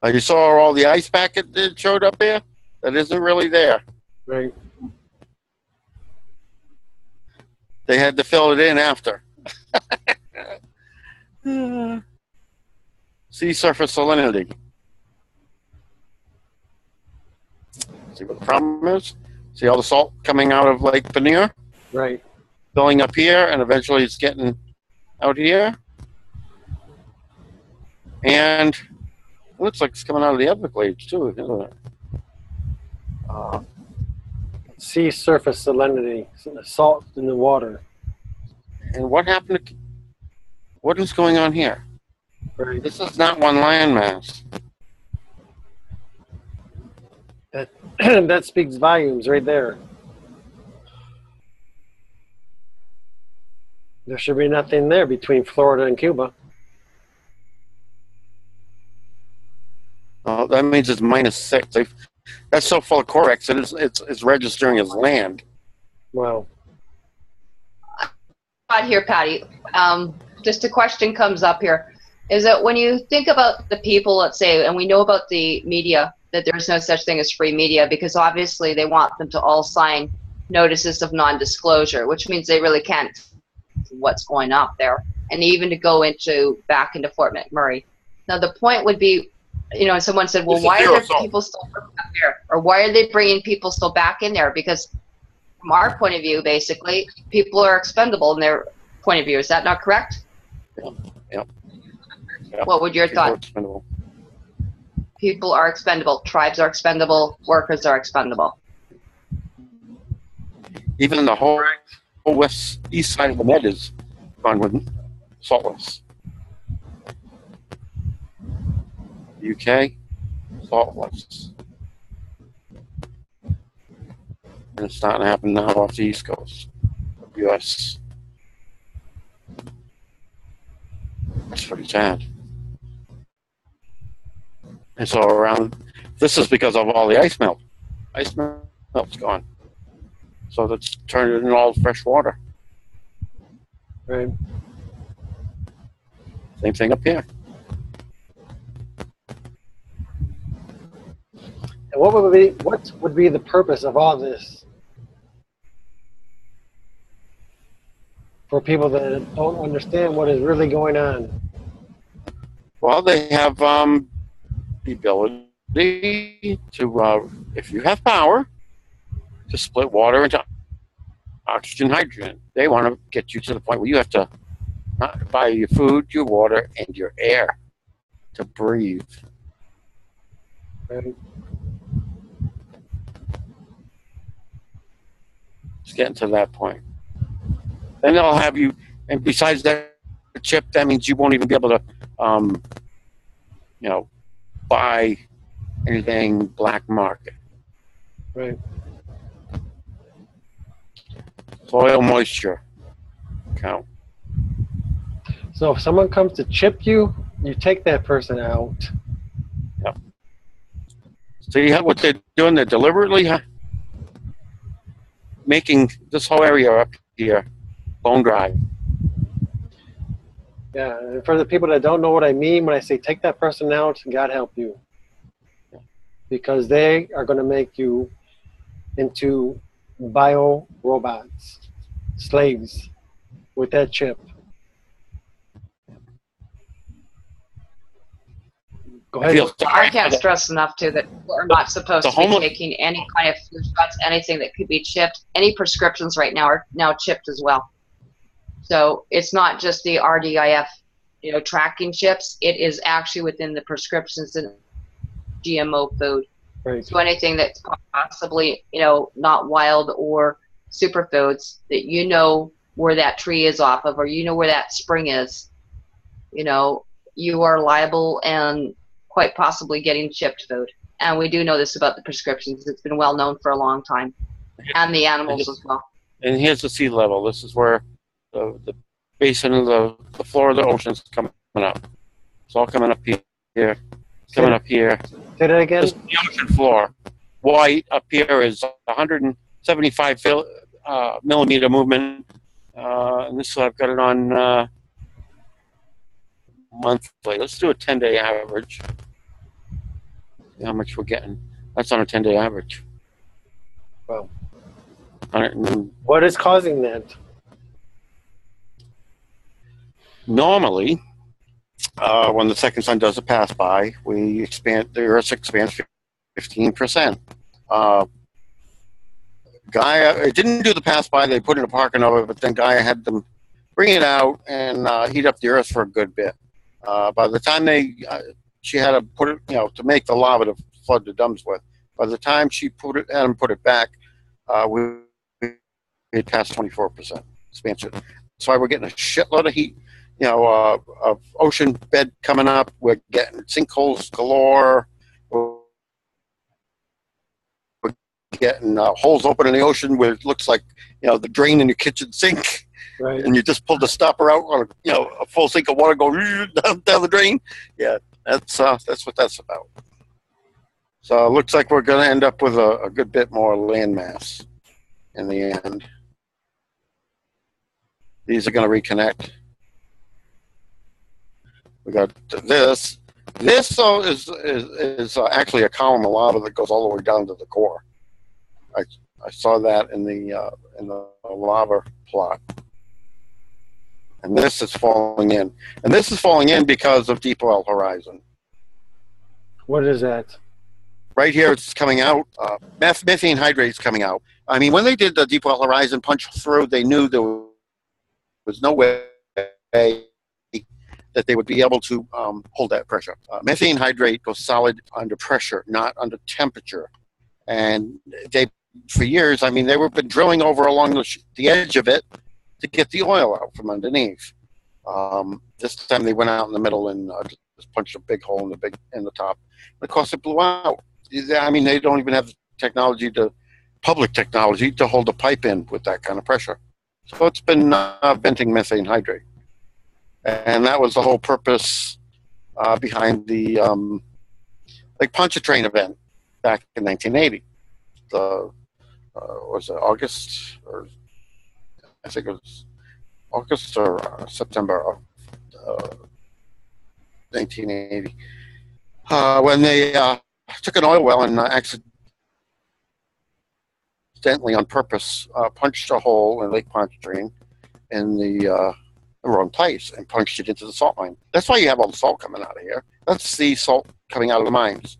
You saw all the ice packet that showed up there? That isn't really there. Right. They had to fill it in after. Sea surface salinity. See what the problem is? See all the salt coming out of Lake Paneer? Right. Filling up here, and eventually it's getting out here. And it looks like it's coming out of the Everglades, too, isn't it? Sea surface salinity, salt in the water. And what happened to... What is going on here? Right. This is not one landmass. That speaks volumes right there. There should be nothing there between Florida and Cuba. Oh, that means it's -6. That's so full of Corex, it's registering as land. Wow. Not here, Patty. Just a question comes up here. Is that when you think about the people, let's say, and we know about the media, that there's no such thing as free media, because obviously they want them to all sign notices of non-disclosure, which means they really can't what's going up there, and even to go back into Fort McMurray. Now the point would be, someone said, well, why are there people still up there, or why are they bringing people still back in there? Because from our point of view, basically, people are expendable in their point of view. Is that not correct? Yep. What would your thought? People are expendable. Tribes are expendable. Workers are expendable. Even the whole east side of the Med is gone with saltless. UK, saltless. And it's starting to happen now off the East Coast of the US. That's pretty sad. And so this is because of all the ice melt. Ice melt's gone. So that's turned it into all fresh water. Right. Same thing up here. And what would be the purpose of all this? For people that don't understand what is really going on. Well, they have the ability to, if you have power, to split water into oxygen, hydrogen. They want to get you to the point where you have to not buy your food, your water, and your air to breathe. Right. It's getting to that point. Then they'll have you, and besides that chip, that means you won't even be able to, buy anything black market. Right. Soil moisture count. So if someone comes to chip you, you take that person out. Yep. So you have what they're doing. They're deliberately making this whole area up here bone dry. Yeah, and for the people that don't know what I mean when I say take that person out, God help you. Because they are going to make you into bio robots, slaves with that chip. Go ahead. I can't stress enough too that we're not supposed to be taking any kind of flu shots, anything that could be chipped. Any prescriptions right now are now chipped as well. So it's not just the RDIF, tracking chips. It is actually within the prescriptions and GMO food. Right. So anything that's possibly, not wild or superfoods that where that tree is off of, or where that spring is, you are liable and quite possibly getting chipped food. And we do know this about the prescriptions. It's been well known for a long time. And the animals as well. And here's the sea level. This is where the basin of the floor of the ocean is coming up. It's all coming up here. Coming up here. Say that again? This is the ocean floor. White up here is 175 millimeter movement. And this I've got it on monthly. Let's do a 10-day average. See how much we're getting. That's on a 10-day average. Wow. 100. What is causing that? Normally, when the second sun does a pass by, the Earth expands 15%. Gaia, it didn't do the pass by. They put in a parking over, but then Gaia had them bring it out and heat up the Earth for a good bit. By the time she had to put it, to make the lava to flood the domes with. By the time she had them put it back, we passed 24% expansion. That's why we're getting a shitload of heat. Of ocean bed coming up. We're getting sinkholes galore. We're getting holes open in the ocean where it looks like the drain in your kitchen sink, right? And you just pull the stopper out on a full sink of water going down the drain. Yeah, that's what that's about. So it looks like we're going to end up with a good bit more land mass in the end. These are going to reconnect. We got this. This though is actually a column of lava that goes all the way down to the core. I saw that in the lava plot. And this is falling in. And this is falling in because of Deep Oil Horizon. What is that? Right here it's coming out. Methane hydrate is coming out. I mean, when they did the Deep Oil Horizon punch through, they knew there was no way that they would be able to hold that pressure. Methane hydrate goes solid under pressure, not under temperature. And for years, I mean, they were been drilling over along the edge of it to get the oil out from underneath. This time they went out in the middle and just punched a big hole in the top. And of course, it blew out. I mean, they don't even have the public technology to hold a pipe in with that kind of pressure. So it's been venting methane hydrate. And that was the whole purpose behind the Lake Pontchartrain event back in 1980. Was it August? Or I think it was August or September of 1980. When they took an oil well and accidentally on purpose punched a hole in Lake Pontchartrain in the the wrong place and punched it into the salt mine. That's why you have all the salt coming out of here. That's the salt coming out of the mines.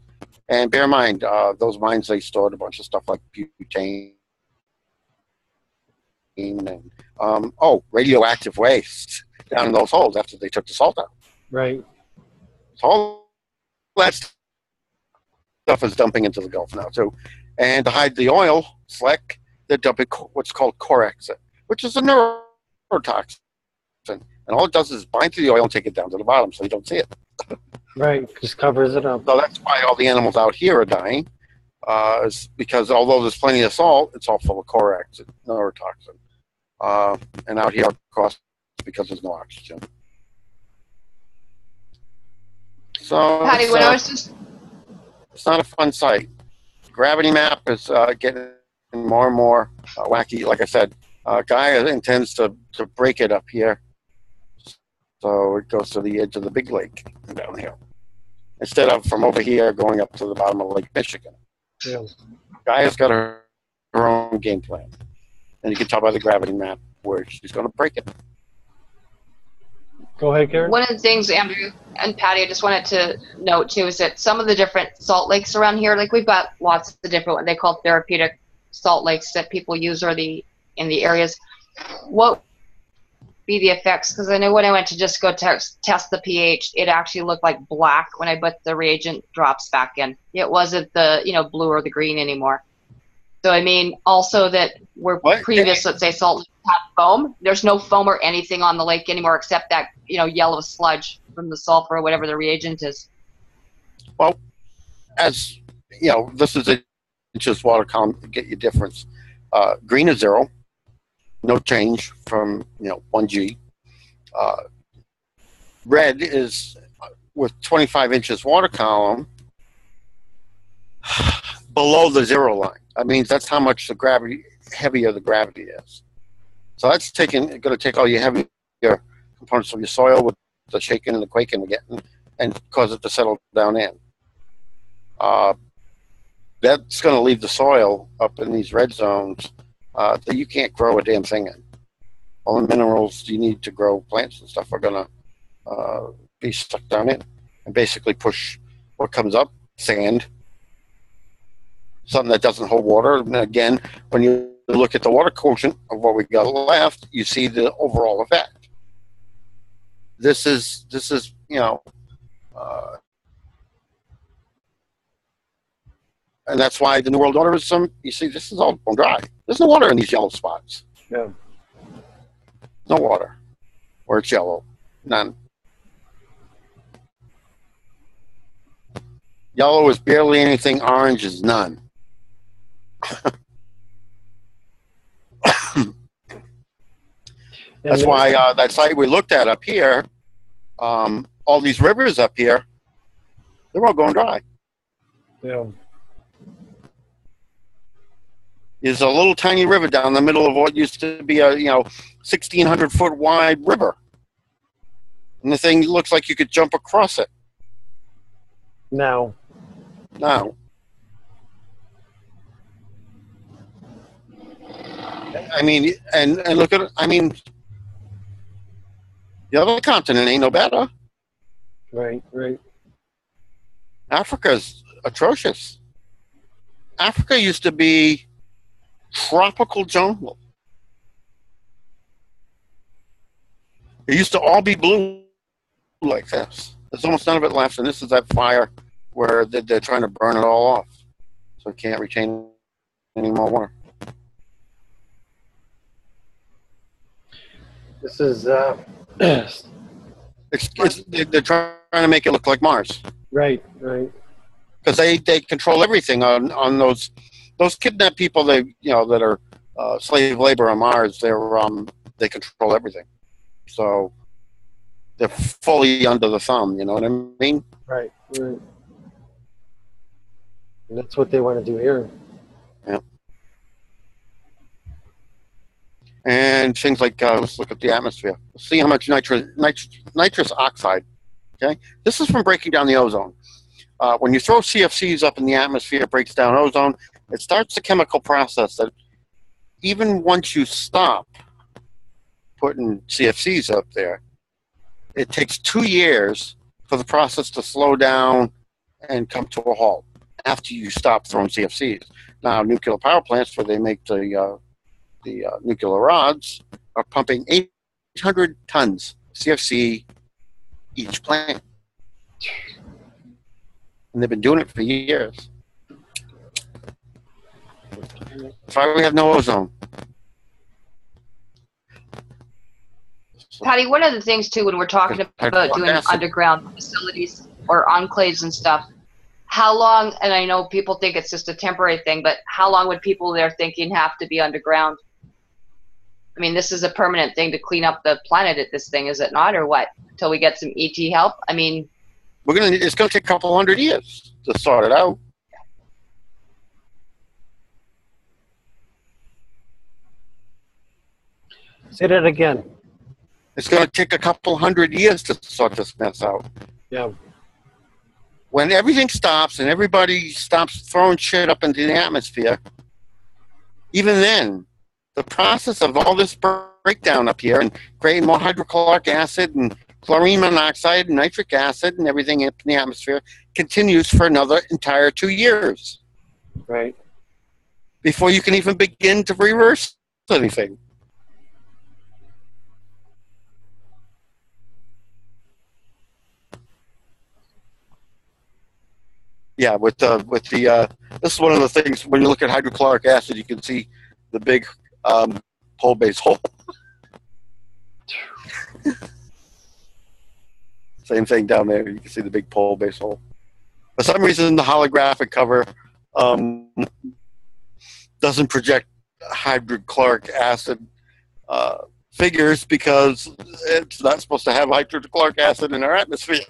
And bear in mind, those mines, they stored a bunch of stuff like butane and radioactive waste down in those holes after they took the salt out. Right. So all that stuff is dumping into the Gulf now too. And to hide the oil slick, they're dumping what's called Corexit, which is a neurotoxin. And all it does is bind to the oil and take it down to the bottom so you don't see it. Right. Just covers it up. So that's why all the animals out here are dying, is because although there's plenty of salt, it's all full of Corexit, neurotoxin. And out here, of course, because there's no oxygen. So Patty, when I was just... it's not a fun sight. Gravity map is getting more and more wacky. Like I said, Gaia intends to break it up here, so it goes to the edge of the big lake down here, instead of from over here going up to the bottom of Lake Michigan. Yeah. Gaia's got her own game plan, and you can tell by the gravity map where she's going to break it. Go ahead, Karen. One of the things, Andrew and Patty, I just wanted to note too, is that some of the different salt lakes around here, like we've got lots of different, what they call therapeutic salt lakes that people use in the areas. What be the effects? Because I know when I went to just go test the pH, it actually looked like black when I put the reagent drops back in. It wasn't the blue or the green anymore. So I mean, also that where previous, let's say, salt lakes had foam, there's no foam or anything on the lake anymore except that yellow sludge from the sulfur or whatever the reagent is. Well, as you know, this is just water column to get you difference. Green is 0, no change from 1G. Red is with 25 inches water column below the 0 line. That means that's how much heavier the gravity is. So that's going to take all your heavier components of your soil with the shaking and the quaking we're getting and cause it to settle down in. That's going to leave the soil up in these red zones that you can't grow a damn thing in. All the minerals you need to grow plants and stuff are going to be stuck down in and basically push what comes up, sand, something that doesn't hold water. And again, when you look at the water quotient of what we got left, you see the overall effect. This is and that's why the New World Order is you see, this is all bone dry. There's no water in these yellow spots. Yeah. No water. Where it's yellow. None. Yellow is barely anything. Orange is none. That's why that site we looked at up here, all these rivers up here, they're all going dry. Yeah. There's a little tiny river down the middle of what used to be a 1,600-foot wide river, and the thing looks like you could jump across it. Now. I mean, and look at it. I mean, the other continent ain't no better. Right. Africa's atrocious. Africa used to be tropical jungle. It used to all be blue like this. There's almost none of it left, and this is that fire where they're trying to burn it all off, so it can't retain any more water. This is they're trying to make it look like Mars. Right. Because they control everything on those kidnapped people that are slave labor on Mars. They control everything, so they're fully under the thumb. You know what I mean? Right. And that's what they want to do here. Yeah. And things like let's look at the atmosphere. See how much nitrous oxide. Okay, this is from breaking down the ozone. When you throw CFCs up in the atmosphere, it breaks down ozone. It starts a chemical process that even once you stop, putting CFCs up there, it takes 2 years for the process to slow down and come to a halt after you stop throwing CFCs. Now, nuclear power plants, where they make the nuclear rods, are pumping 800 tons CFC each plant. And they've been doing it for years. That's why we have no ozone. Patty, one of the things too, when we're talking about doing underground facilities or enclaves and stuff, how long, and I know people think it's just a temporary thing, but how long would people they're thinking have to be underground? I mean, this is a permanent thing to clean up the planet at this thing, is it not, or what? Until we get some ET help? I mean, it's going to take a couple hundred years to sort it out. Say that again. It's going to take a couple hundred years to sort this mess out. Yeah. When everything stops and everybody stops throwing shit up into the atmosphere, even then, the process of all this breakdown up here and creating more hydrochloric acid and chlorine monoxide and nitric acid and everything in the atmosphere continues for another entire 2 years. Right. Before you can even begin to reverse anything. Yeah, with the this is one of the things when you look at hydrochloric acid, you can see the big pole base hole. Same thing down there. You can see the big pole base hole. For some reason, the holographic cover doesn't project hydrochloric acid figures because it's not supposed to have hydrochloric acid in our atmosphere.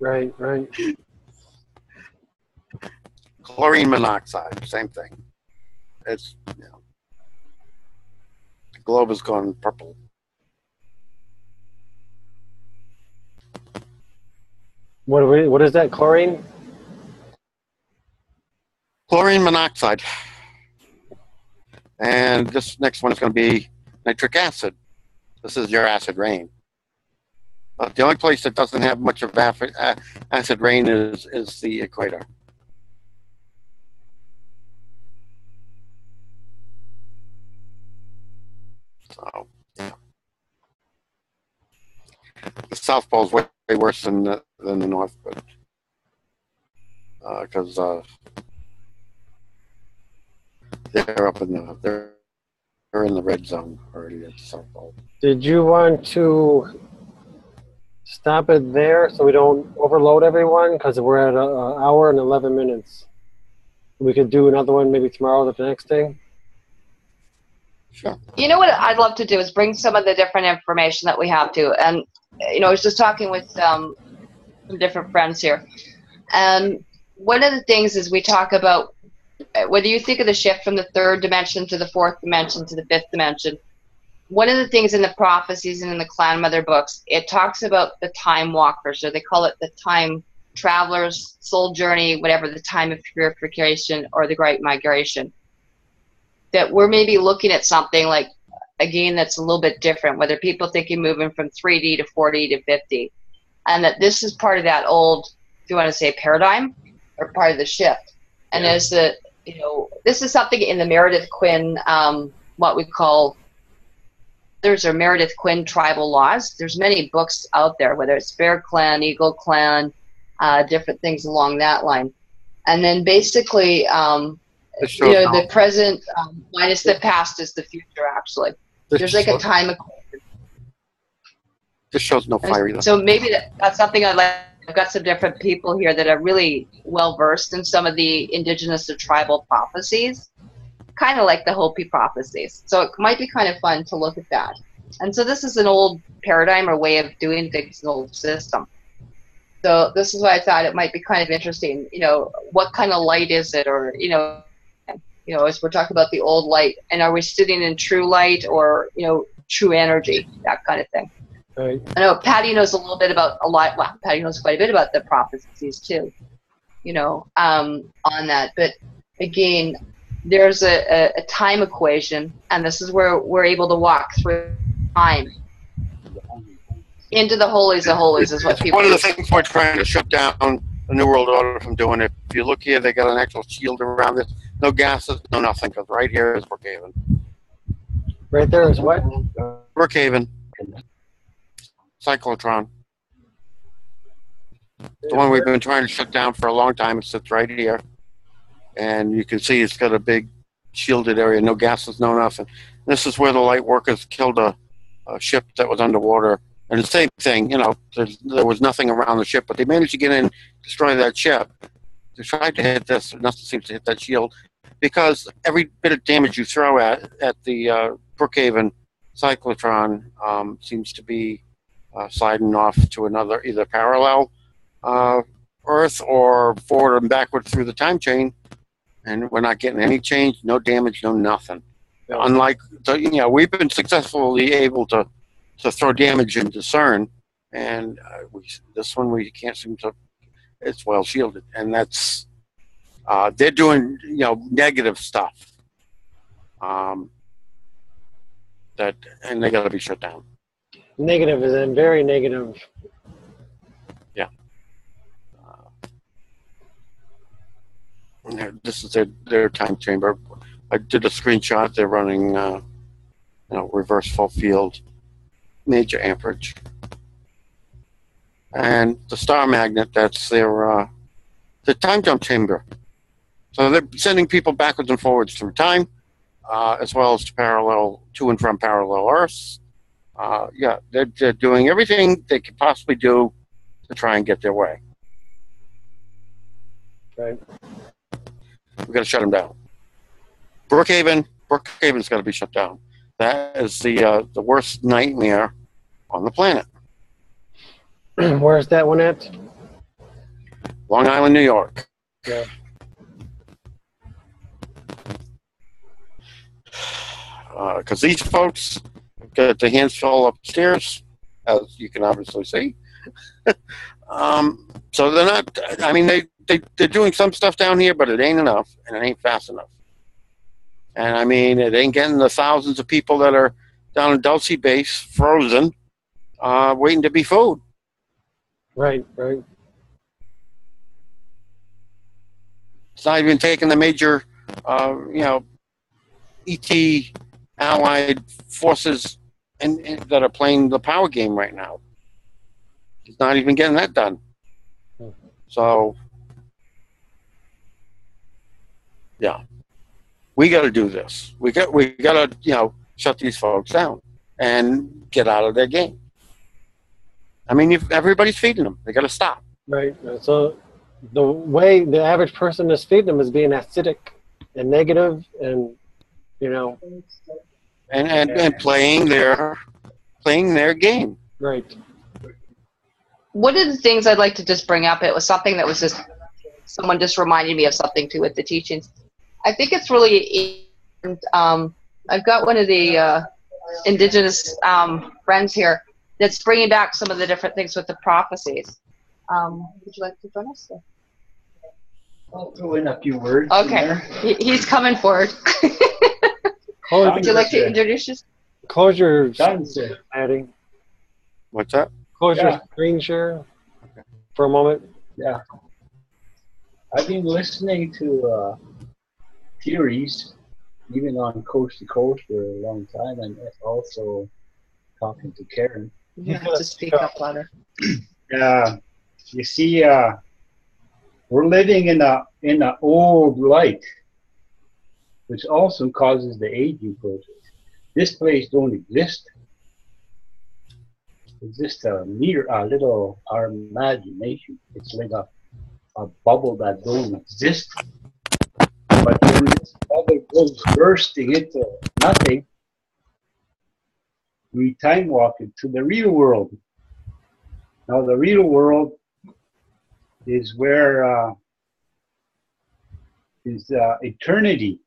Right, right. Chlorine monoxide, same thing. It's, you know, the globe has gone purple. What is that? Chlorine? Chlorine monoxide. And this next one is going to be nitric acid. This is your acid rain. But the only place that doesn't have much of acid rain is the equator. So, yeah. The South Pole is way worse than the North, but because they're up in they're in the red zone already at the South Pole. Did you want to stop it there so we don't overload everyone? Because we're at an hour and 11 minutes. We could do another one maybe tomorrow or the next day. Sure. You know what I'd love to do is bring some of the different information that we have to. And, you know, I was just talking with some different friends here. And one of the things is we talk about whether you think of the shift from the third dimension to the fourth dimension to the fifth dimension. One of the things in the prophecies and in the Clan Mother books, it talks about the time walkers, or they call it the time travelers, soul journey, whatever, the time of purification or the great migration. That we're maybe looking at something like, again, that's a little bit different, whether people think you're moving from 3D to 4D to 50, and that this is part of that old, if you want to say, paradigm, or part of the shift. And Yeah. as the, you know, this is something in the Meredith Quinn, what we call, there's a Meredith Quinn tribal laws. There's many books out there, whether it's Bear Clan, Eagle Clan, different things along that line. And then basically, you know, the present minus the past is the future, actually. There's like a time equation. This shows no fire either. So maybe that's something I'd like. I've got some different people here that are really well versed in some of the indigenous or tribal prophecies, kind of like the Hopi prophecies. So it might be kind of fun to look at that. And so this is an old paradigm or way of doing things, an old system. So this is why I thought it might be kind of interesting. You know, what kind of light is it, or you know, as we're talking about the old light, and are we sitting in true light or, you know, true energy, that kind of thing. Right. I know Patty knows a little bit about Patty knows quite a bit about the prophecies too, you know, on that. But again, there's a time equation, and this is where we're able to walk through time Into the holies of holies is what It's people. one of the things we're trying to shut down the New World Order from doing. If you look here, they got an actual shield around this. No gases, no nothing. Because right here is Brookhaven. Right there is what? Brookhaven. Cyclotron. The one we've been trying to shut down for a long time. It sits right here. And you can see it's got a big shielded area. No gases, no nothing. This is where the light workers killed a ship that was underwater. And the same thing, you know, there was nothing around the ship, but they managed to get in, destroy that ship. They tried to hit this, nothing seems to hit that shield, because every bit of damage you throw at the Brookhaven cyclotron seems to be sliding off to another, either parallel Earth or forward and backward through the time chain, and we're not getting any change, no damage, no nothing. Yeah. Unlike, you know, we've been successfully able to throw damage into CERN, and this one we can't seem to. It's well shielded, and that's they're doing, you know, negative stuff. That, and they got to be shut down. Negative is then very negative. Yeah. This is their time chamber. I did a screenshot. They're running, you know, reverse full field. Major amperage, and the star magnet, that's their the time jump chamber. So they're sending people backwards and forwards through time, as well as to and from parallel Earths. Yeah, they're doing everything they could possibly do to try and get their way. Right. We've got to shut them down. Brookhaven's got to be shut down. That is the worst nightmare on the planet. Where's that one at? Long Island, New York. Yeah. Because these folks got their hands full upstairs, as you can obviously see. So they're not. I mean, they're doing some stuff down here, but it ain't enough, and it ain't fast enough. And I mean, it ain't getting the thousands of people that are down in Dulce Base, frozen, waiting to be food. Right, right. It's not even taking the major, you know, ET allied forces that are playing the power game right now. It's not even getting that done. So, yeah. We got to do this. We got to, you know, shut these folks down and get out of their game. I mean, if everybody's feeding them, they got to stop. Right. So the way the average person is feeding them is being acidic and negative, and you know, and playing their game. Right. One of the things I'd like to just bring up, it was something that was just someone just reminded me of something too with the teachings. I think it's really, I've got one of the indigenous friends here that's bringing back some of the different things with the prophecies. Would you like to join us? I'll throw in a few words. Okay, he's coming forward. Would you like to introduce yourself? Close your adding. What's that? Close your screen share for a moment. Yeah. I've been listening to theories, even on Coast to Coast for a long time, and also talking to Karen. You have to speak up louder. You see, we're living in a old light, which also causes the aging process. This place don't exist. It's just a little our imagination. It's like a bubble that don't exist. But when this bubble goes bursting into nothing, we time walk into the real world. Now the real world is where is eternity.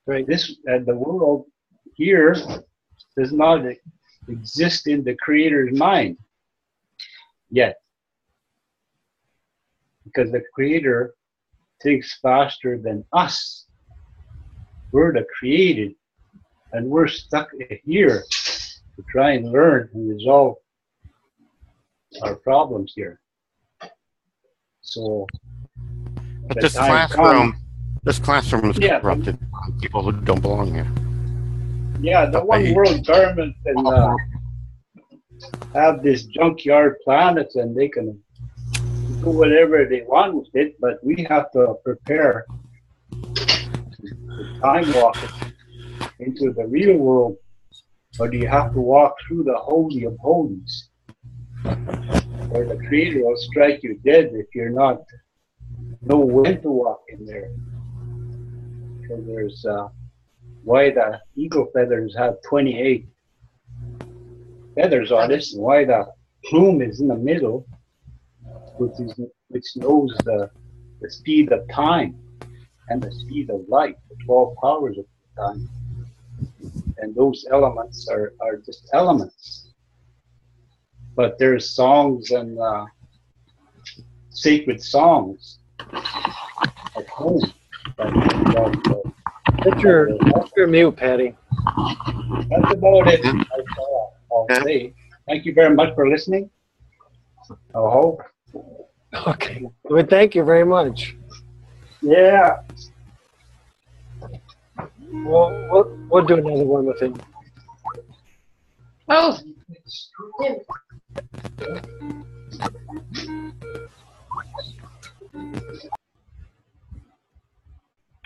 Right. The world here does not exist in the Creator's mind yet, because the Creator thinks faster than us. We're the created, and we're stuck here to try and learn and resolve our problems here. So, But the this time classroom is Yeah. corrupted by people who don't belong here. yeah, the one world government can have this junkyard planets and they can do whatever they want with it, but we have to prepare to time walk into the real world, or do you have to walk through the holy of holies, where the Creator will strike you dead if you're not know when to walk in there. So there's why the eagle feathers have 28 feathers on it, and why the plume is in the middle, which knows the speed of time and the speed of light, the 12 powers of time. And those elements are just elements. But there's songs and sacred songs at home. You're mute, Patty. That's about it. I'll say. Thank you very much for listening. Oh, Okay. Well, thank you very much. yeah. We'll do another one with him. Oh,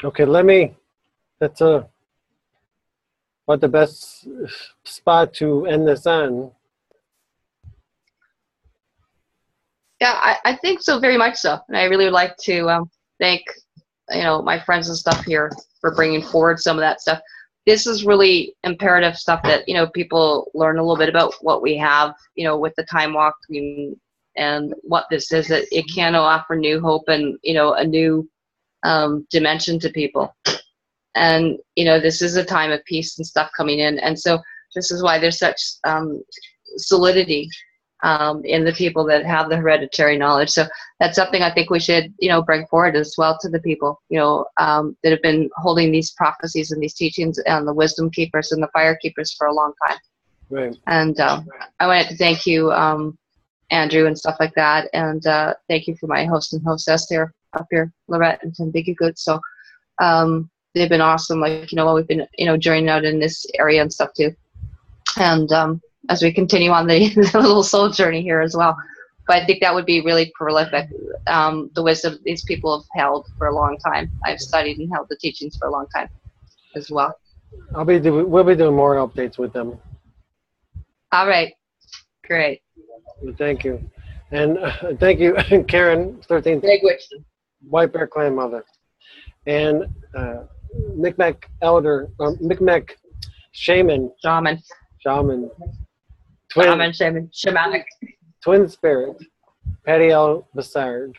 Okay, that's what the best spot to end this on. yeah, I think so, very much so. And I really would like to thank, my friends and stuff here for bringing forward some of that stuff. This is really imperative stuff that, people learn a little bit about what we have, with the time walk and what this is. That it can offer new hope and, a new dimension to people. And, this is a time of peace and stuff coming in. And so this is why there's such solidity in the people that have the hereditary knowledge. So that's something I think we should, bring forward as well to the people, that have been holding these prophecies and these teachings and the wisdom keepers and the fire keepers for a long time. Right. And I wanted to thank you, Andrew, and stuff like that. And thank you for my host and hostess here up here, Lorette and Tim Bigagood. So they've been awesome. Like, we've been, journeying out in this area and stuff too. And as we continue on the little soul journey here as well. But I think that would be really prolific. The wisdom these people have held for a long time. I've studied and held the teachings for a long time as well. We'll be doing more updates with them. All right. Great. Thank you. And thank you, Karen, 13th Big witch. White Bear Clan mother. And Micmac elder, Micmac shaman. Shaman. Shaman. Shaman, shaman, shamanic. Twin spirit, Patty L. Bassard.